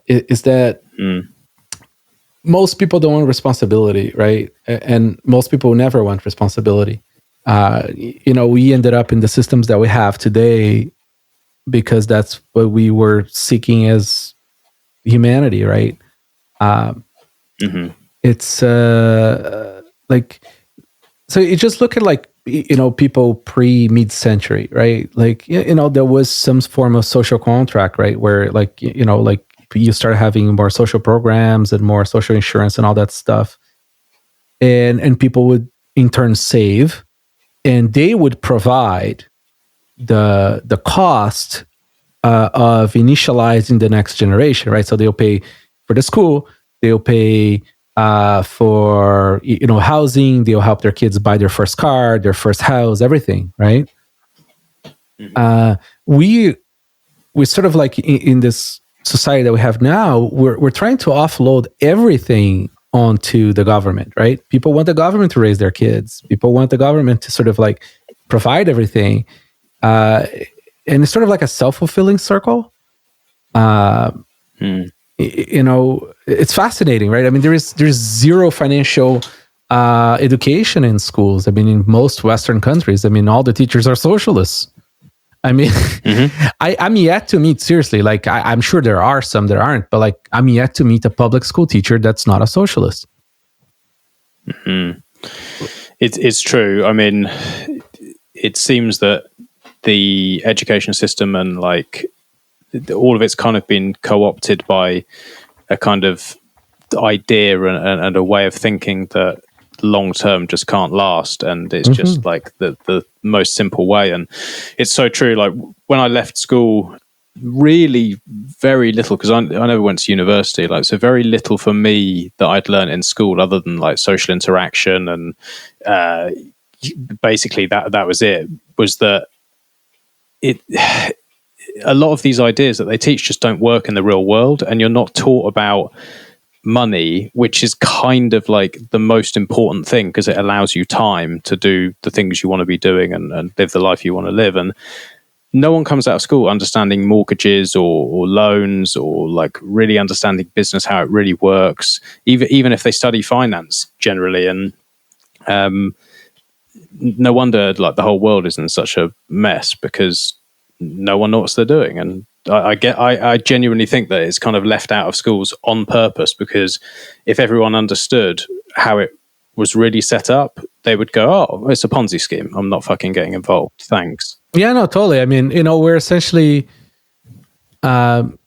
is that most people don't want responsibility, right? And most people never want responsibility. We ended up in the systems that we have today because that's what we were seeking as humanity, right? It's like, so you just look at like, people pre-mid-century, right? Like, there was some form of social contract, right? Where like, like you start having more social programs and more social insurance and all that stuff. And people would in turn save, and they would provide the cost of initializing the next generation, right? So they'll pay for the school, they'll pay for housing, they'll help their kids buy their first car, their first house, everything, right? We sort of like in this society that we have now, we're trying to offload everything onto the government, right? People want the government to raise their kids. People want the government to sort of like provide everything. And it's sort of like a self-fulfilling circle. It's fascinating, right? I mean, there's zero financial education in schools. I mean, in most Western countries, I mean, all the teachers are socialists. I mean, I'm yet to meet, seriously, like I'm sure there are some that aren't, but like I'm yet to meet a public school teacher that's not a socialist. It's true. I mean, it seems that the education system and like all of it's kind of been co-opted by a kind of idea and a way of thinking that long term just can't last, and it's just like the most simple way. And it's so true. Like when I left school, really very little, because I never went to university, like so very little for me that I'd learned in school other than like social interaction, and basically that was it. Was that it? A lot of these ideas that they teach just don't work in the real world, and you're not taught about money, which is kind of like the most important thing because it allows you time to do the things you want to be doing and live the life you want to live. And no one comes out of school understanding mortgages or loans or like really understanding business, how it really works, even if they study finance generally. And no wonder like the whole world is in such a mess because no one knows what they're doing. And I genuinely think that it's kind of left out of schools on purpose, because if everyone understood how it was really set up, they would go, oh, it's a Ponzi scheme. I'm not fucking getting involved. Thanks. Yeah, no, totally. I mean, we're essentially,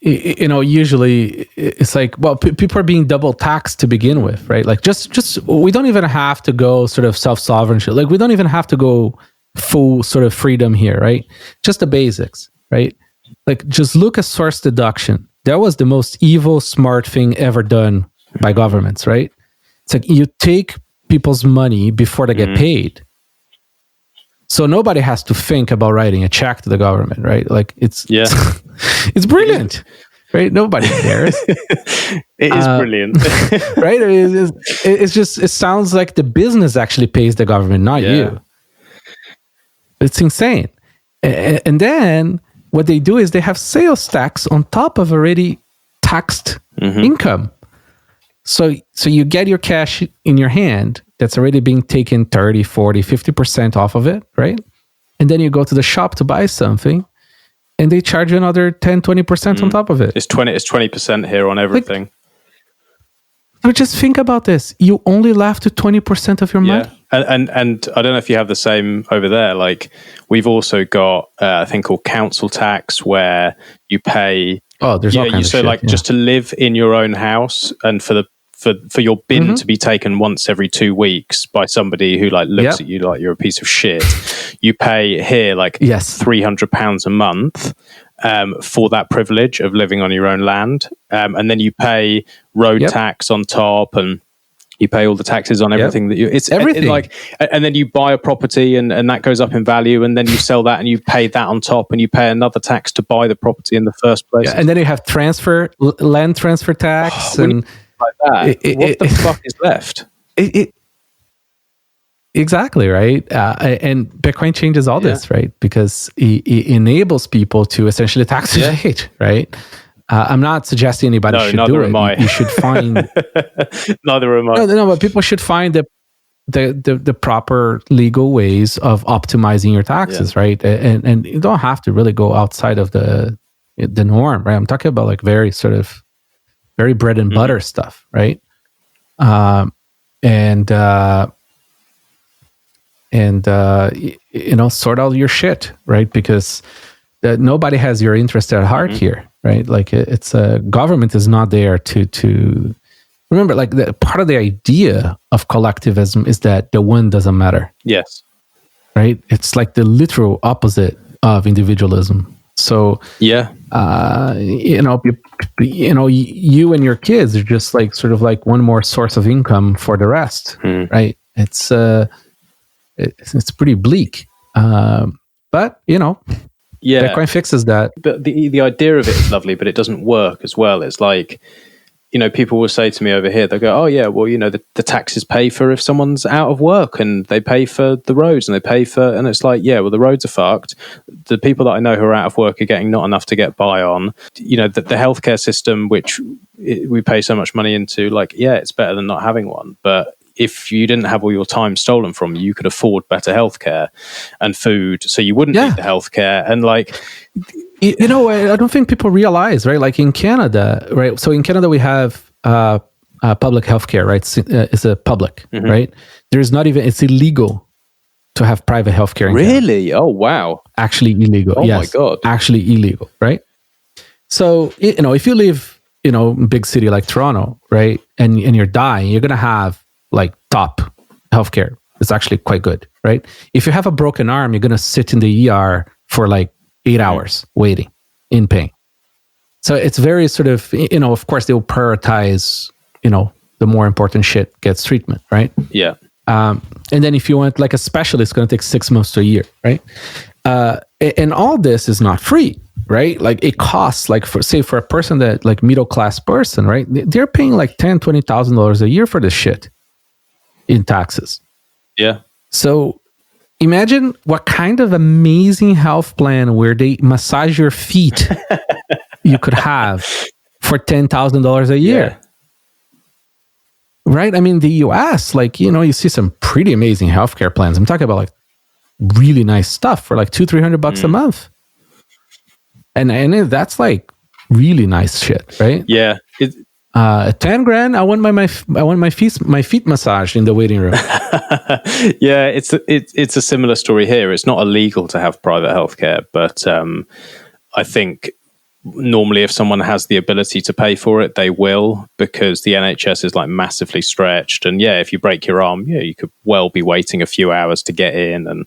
usually it's like, well, people are being double taxed to begin with, right? Like just we don't even have to go sort of self-sovereignty. Like we don't even have to go full sort of freedom here, right? Just the basics, right? Like, just look at source deduction. That was the most evil, smart thing ever done by governments, right? It's like you take people's money before they get paid. So nobody has to think about writing a check to the government, right? Like, it's brilliant, right? Nobody cares. It is brilliant. Right? I mean, it sounds like the business actually pays the government, not you. It's insane. And then what they do is they have sales tax on top of already taxed income. So you get your cash in your hand that's already being taken 30, 40, 50% off of it, right? And then you go to the shop to buy something and they charge you another 10, 20% on top of it. It's 20% here on everything. So just think about this. You only left with 20% of your money. And I don't know if you have the same over there. Like we've also got a thing called council tax where you pay. Oh, there's all kinds of shit. So like just to live in your own house and for your bin to be taken once every 2 weeks by somebody who like looks at you like you're a piece of shit, you pay here like £300 a month for that privilege of living on your own land, and then you pay road tax on top, and you pay all the taxes on everything that it's everything like, and then you buy a property and that goes up in value, and then you sell that and you pay that on top, and you pay another tax to buy the property in the first place. And then you have land transfer tax and like that. What the fuck is left? Exactly, right? And Bitcoin changes all this, right? Because it enables people to essentially tax evade, right? I'm not suggesting anybody should do it. You should find... Neither am I. No, but people should find the proper legal ways of optimizing your taxes, right? And you don't have to really go outside of the norm, right? I'm talking about like very sort of very bread and butter stuff, right? Sort out your shit, right? Because nobody has your interest at heart here, right? Like it's government is not there to remember. Like part of the idea of collectivism is that the one doesn't matter. Yes, right. It's like the literal opposite of individualism. So you and your kids are just like sort of like one more source of income for the rest, right? It's pretty bleak, but Bitcoin fixes that. But the idea of it is lovely, but it doesn't work as well. It's like, people will say to me over here, they'll go, oh yeah, well, the taxes pay for if someone's out of work, and they pay for the roads, and they pay for, and it's like, yeah, well, the roads are fucked. The people that I know who are out of work are getting not enough to get by on. The healthcare system, which we pay so much money into, like, yeah, it's better than not having one. But if you didn't have all your time stolen from you, you could afford better healthcare and food, so you wouldn't need the healthcare. And like, I don't think people realize, right? Like in Canada, right? So in Canada, we have public healthcare, right? It's a public, right? There's not even, it's illegal to have private healthcare. Really? Canada. Oh, wow. Actually illegal. Oh my God. Actually illegal, right? So, if you live, big city like Toronto, right? And you're dying, you're going to have like top healthcare. It's actually quite good, right? If you have a broken arm, you're going to sit in the ER for like 8 hours waiting in pain. So it's very sort of, of course they'll prioritize, the more important shit gets treatment, right? Yeah. And then if you want like a specialist, it's going to take 6 months to a year, right? And all this is not free, right? Like it costs, like for a person that like middle class person, right? They're paying like $10,000, $20,000 a year for this shit in taxes. Yeah. So imagine what kind of amazing health plan where they massage your feet you could have for $10,000 a year. Yeah. Right? I mean, the US, like, you see some pretty amazing healthcare plans. I'm talking about like really nice stuff for like $200-$300 a month. And that's like really nice shit, right? Yeah. 10 grand. I want my feet massaged in the waiting room. Yeah, it's a similar story here. It's not illegal to have private healthcare, but I think normally if someone has the ability to pay for it, they will, because the NHS is like massively stretched. And yeah, if you break your arm, you could well be waiting a few hours to get in. And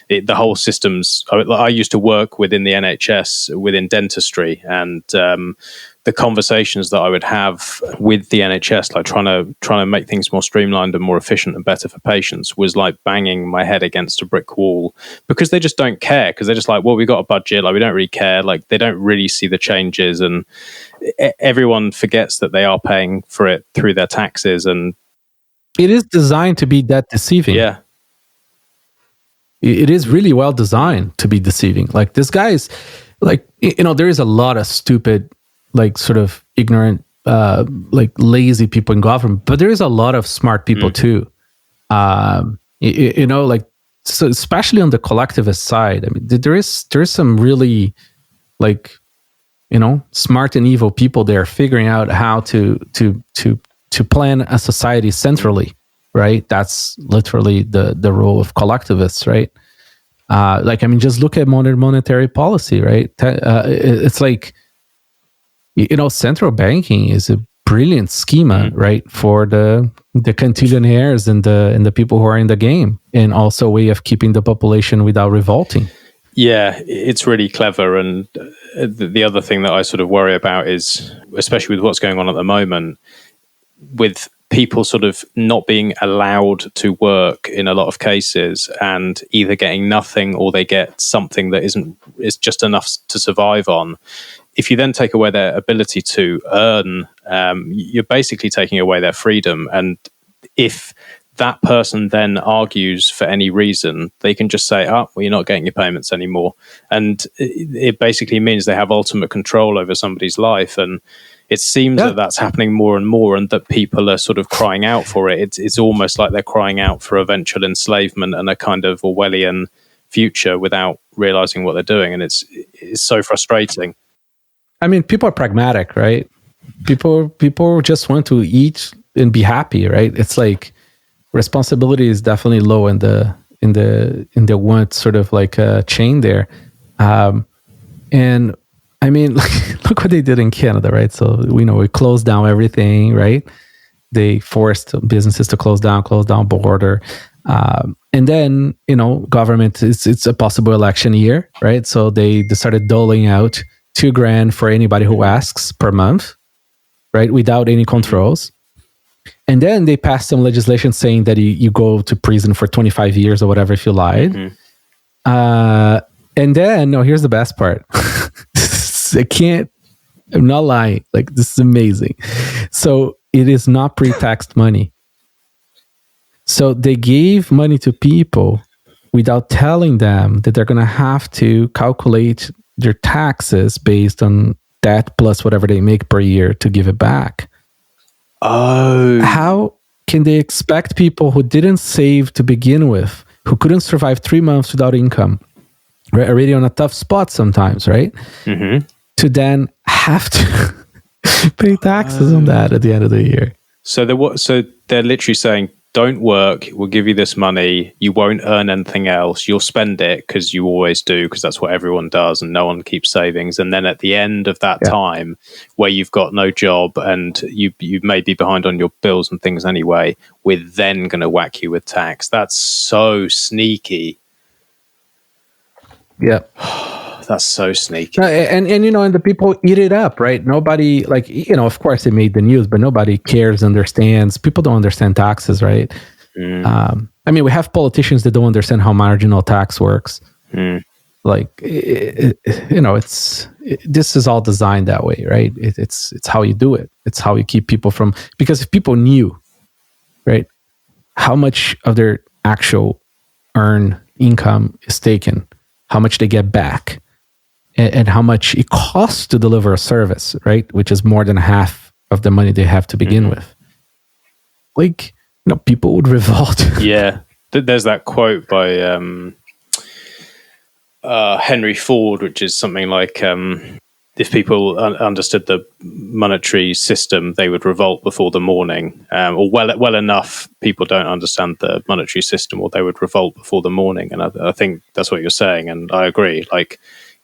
the whole system's, I used to work within the NHS within dentistry, and the conversations that I would have with the NHS, like trying to make things more streamlined and more efficient and better for patients, was like banging my head against a brick wall, because they just don't care. Because they're just like, well, we got a budget, like we don't really care. Like they don't really see the changes, and everyone forgets that they are paying for it through their taxes. And it is designed to be that deceiving. Yeah. It is really well designed to be deceiving. Like this guy's like, there is a lot of stupid, like sort of ignorant, like lazy people in government, but there is a lot of smart people too. Like, so especially on the collectivist side, I mean, there is some really like, smart and evil people there figuring out how to plan a society centrally, right? That's literally the role of collectivists, right? Like, I mean, just look at modern monetary policy, right? It's like, central banking is a brilliant schema, right, for the cantillionaires and the people who are in the game, and also a way of keeping the population without revolting. Yeah, it's really clever. And the other thing that I sort of worry about is, especially with what's going on at the moment, with people sort of not being allowed to work in a lot of cases, and either getting nothing or they get something that is just enough to survive on. If you then take away their ability to earn, you're basically taking away their freedom. And if that person then argues for any reason, they can just say, "Oh, well, you're not getting your payments anymore," and it basically means they have ultimate control over somebody's life. And it seems that that's happening more and more, and that people are sort of crying out for it. It's almost like they're crying out for eventual enslavement and a kind of Orwellian future without realizing what they're doing, and it's so frustrating. I mean, people are pragmatic, right? People just want to eat and be happy, right? It's like responsibility is definitely low in the want sort of like chain there, and I mean, look what they did in Canada, right? So we closed down everything, right? They forced businesses to close down border. And then, government, it's a possible election year, right? So they started doling out $2,000 for anybody who asks per month, right? Without any controls. And then they passed some legislation saying that you go to prison for 25 years or whatever if you lied. And then, here's the best part. I'm not lying. Like, this is amazing. So it is not pre-taxed money. So they gave money to people without telling them that they're going to have to calculate their taxes based on that plus whatever they make per year to give it back. Oh. How can they expect people who didn't save to begin with, who couldn't survive 3 months without income, right, already on a tough spot sometimes, right? To then have to pay taxes on that at the end of the year. So they're literally saying, don't work, we'll give you this money, you won't earn anything else, you'll spend it because you always do, because that's what everyone does and no one keeps savings. And then at the end of that time where you've got no job and you may be behind on your bills and things anyway, we're then going to whack you with tax. That's so sneaky. Yeah. That's so sneaky. And the people eat it up, right? Nobody, of course it made the news, but nobody cares, understands. People don't understand taxes, right? I mean, we have politicians that don't understand how marginal tax works. This is all designed that way, right? It's how you do it. It's how you keep people from, because if people knew, right, how much of their actual earned income is taken, how much they get back, and how much it costs to deliver a service, right? Which is more than half of the money they have to begin with. People would revolt. Yeah. There's that quote by Henry Ford, which is something like, if people understood the monetary system, they would revolt before the morning. Or well enough, people don't understand the monetary system, or they would revolt before the morning. And I think that's what you're saying. And I agree.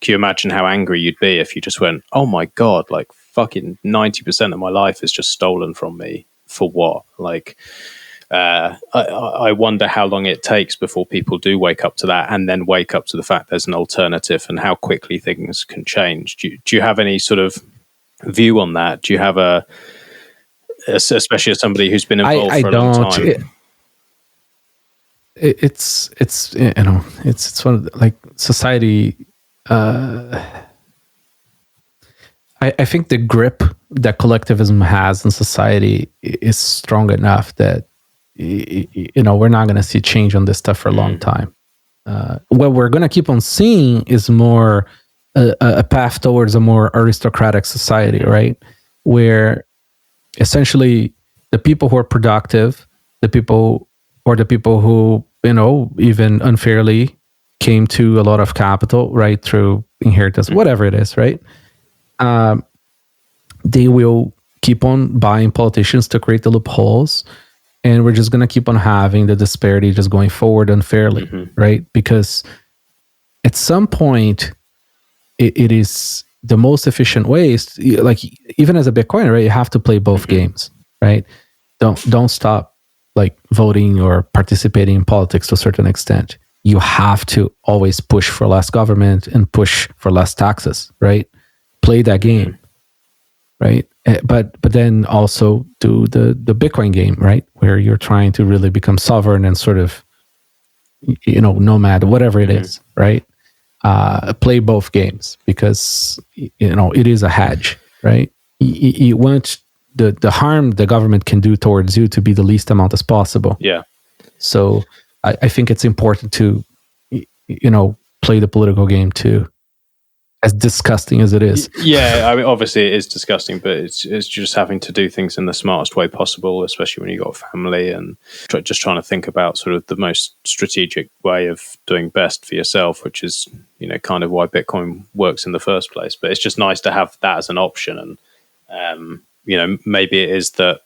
Can you imagine how angry you'd be if you just went, oh my God, fucking 90% of my life is just stolen from me for what? I wonder how long it takes before people do wake up to that, and then wake up to the fact there's an alternative, and how quickly things can change. Do you have any sort of view on that? Do you have especially as somebody who's been involved for a long time? It's one of society. I think the grip that collectivism has in society is strong enough that we're not going to see change on this stuff for a long time. What we're going to keep on seeing is more a path towards a more aristocratic society, right? Where essentially the people who are productive, the people who even unfairly came to a lot of capital, right, through inheritance, whatever it is, right? They will keep on buying politicians to create the loopholes, and we're just going to keep on having the disparity just going forward unfairly, right? Because at some point, it is the most efficient ways. Even as a Bitcoiner, right, you have to play both games, right? Don't stop voting or participating in politics to a certain extent. You have to always push for less government and push for less taxes, right? Play that game, right? But then also do the Bitcoin game, right? Where you're trying to really become sovereign and sort of, nomad, whatever it is, right? Play both games, because, it is a hedge, right? You want the harm the government can do towards you to be the least amount as possible. Yeah. So I think it's important to, play the political game too, as disgusting as it is. Yeah, I mean, obviously it is disgusting, but it's just having to do things in the smartest way possible, especially when you've got a family, and just trying to think about sort of the most strategic way of doing best for yourself, which is, kind of why Bitcoin works in the first place. But it's just nice to have that as an option. And, maybe it is that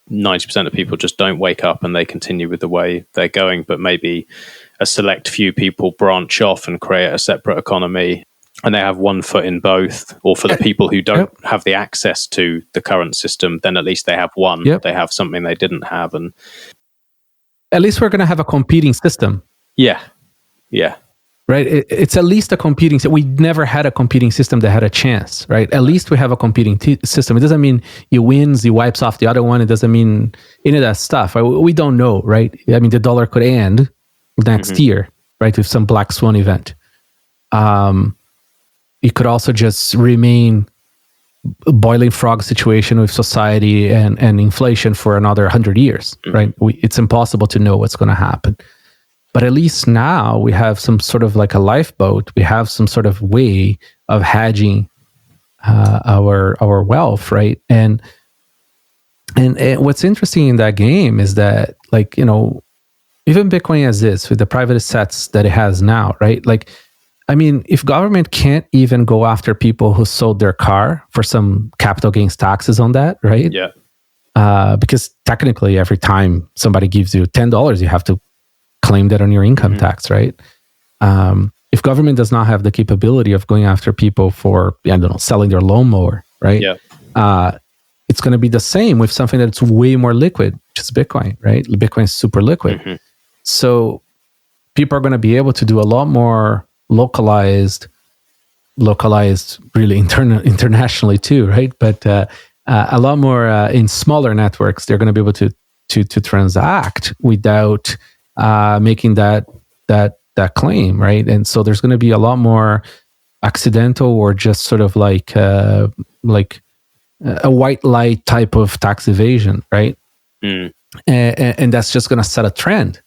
90% of people just don't wake up and they continue with the way they're going, but maybe a select few people branch off and create a separate economy, and they have one foot in both. Or for the people who don't have the access to the current system, then at least they have one. Yep. They have something they didn't have. And at least we're going to have a competing system. Yeah. Right? It's at least a competing system. We never had a competing system that had a chance, right? At least we have a competing system. It doesn't mean he wins, he wipes off the other one. It doesn't mean any of that stuff. We don't know, right? I mean, the dollar could end next year, right? With some black swan event. It could also just remain a boiling frog situation with society and inflation for another 100 years, right? It's impossible to know what's going to happen. But at least now we have some sort of like a lifeboat. We have some sort of way of hedging our wealth, right? And what's interesting in that game is that, like, even Bitcoin as is, with the private assets that it has now, right? Like, I mean, if government can't even go after people who sold their car for some capital gains taxes on that, right? Yeah. Because technically, every time somebody gives you $10, you have to claim that on your income tax, right? If government does not have the capability of going after people for, selling their lawnmower, right? Yeah. It's going to be the same with something that's way more liquid, which is Bitcoin, right? Bitcoin is super liquid. So people are going to be able to do a lot more localized really internationally too, right? But a lot more in smaller networks. They're going to be able to transact without making that claim, right? And so there's going to be a lot more accidental or just sort of like a white light type of tax evasion, right? And that's just going to set a trend,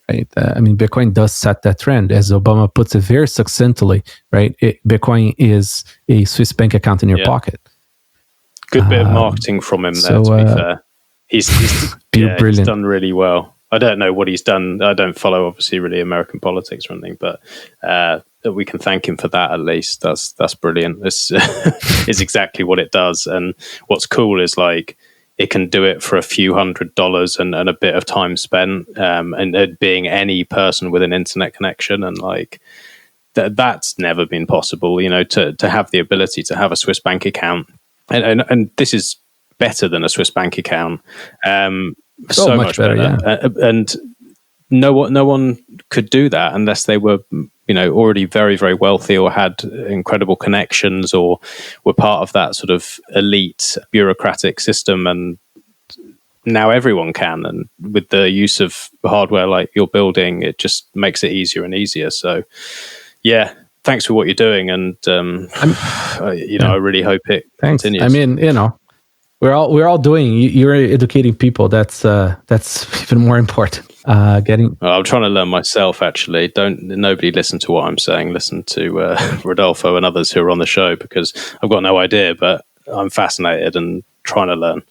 right? I mean, Bitcoin does set that trend, as Obama puts it very succinctly, right? Bitcoin is a Swiss bank account in your pocket. Good bit of marketing from him there, to be fair. He's brilliant. He's done really well. I don't know what he's done. I don't follow, obviously, really American politics or anything, but we can thank him for that at least. That's brilliant. This is exactly what it does. And what's cool is, like, it can do it for a few $100s and a bit of time spent, and being any person with an internet connection. And, like, that's never been possible, to have the ability to have a Swiss bank account. And this is better than a Swiss bank account. So much better. Yeah. And no one could do that unless they were, already very, very wealthy or had incredible connections or were part of that sort of elite bureaucratic system. And now everyone can. And with the use of hardware like you're building, it just makes it easier and easier. So, yeah, thanks for what you're doing. And, I really hope it continues. I mean, we're all doing. You're educating people. That's even more important. I'm trying to learn myself. Actually, nobody listen to what I'm saying. Listen to Rodolfo and others who are on the show, because I've got no idea, but I'm fascinated and trying to learn.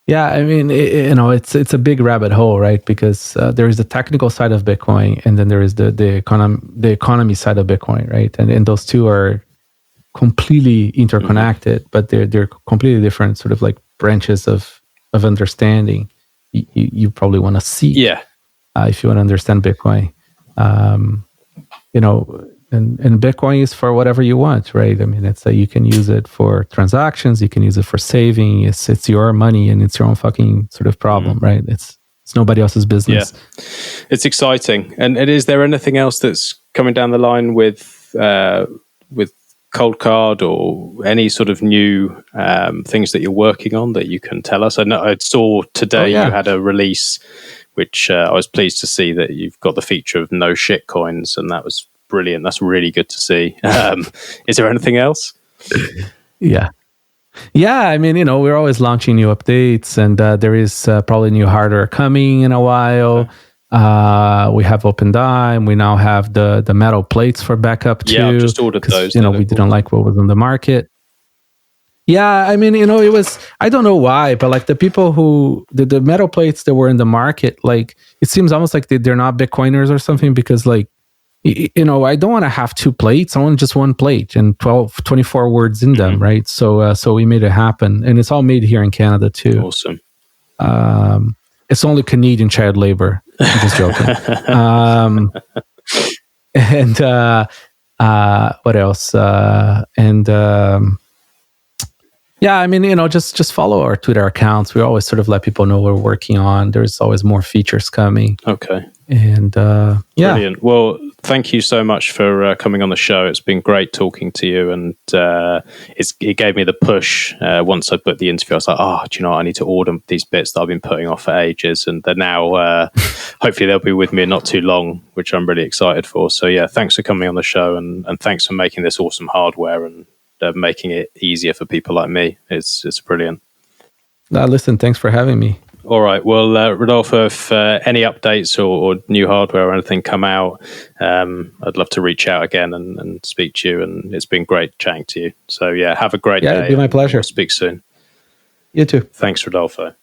Yeah, I mean, it's a big rabbit hole, right? Because there is the technical side of Bitcoin, and then there is the economy side of Bitcoin, right? And those two are completely interconnected, but they're completely different sort of like branches of understanding. You probably want to see, if you want to understand Bitcoin, and Bitcoin is for whatever you want, right? I mean, it's you can use it for transactions, you can use it for saving. It's your money and it's your own fucking sort of problem, right? It's nobody else's business. Yeah, it's exciting. And is there anything else that's coming down the line with Coldcard, or any sort of new things that you're working on that you can tell us? I know I saw today you had a release, which I was pleased to see that you've got the feature of no shit coins, and that was brilliant. That's really good to see. Is there anything else? Yeah. Yeah, I mean, we're always launching new updates, and there is probably new hardware coming in a while. We have Opendime. We now have the metal plates for backup too. Yeah, I've just ordered those. We didn't like what was on the market. Yeah, I mean, it was, I don't know why, but like the people who, the metal plates that were in the market, like it seems almost like they're not Bitcoiners or something, because like, I don't want to have two plates. I want just one plate and 24 words in them, right? So we made it happen, and it's all made here in Canada too. Awesome. It's only Canadian child labor. I'm just joking. And what else? Yeah, I mean, just follow our Twitter accounts. We always sort of let people know what we're working on. There's always more features coming. Okay. And yeah. Brilliant. Well, thank you so much for coming on the show. It's been great talking to you, and it gave me the push once I booked the interview. I was like, do you know what? I need to order these bits that I've been putting off for ages, and they're now hopefully they'll be with me in not too long, which I'm really excited for. So yeah, thanks for coming on the show, and thanks for making this awesome hardware and making it easier for people like me. It's brilliant. Listen, thanks for having me. All right. Well, Rodolfo, if any updates or new hardware or anything come out, I'd love to reach out again and speak to you. And it's been great chatting to you. So yeah, have a great day. Yeah, it'd be my pleasure. We'll speak soon. You too. Thanks, Rodolfo.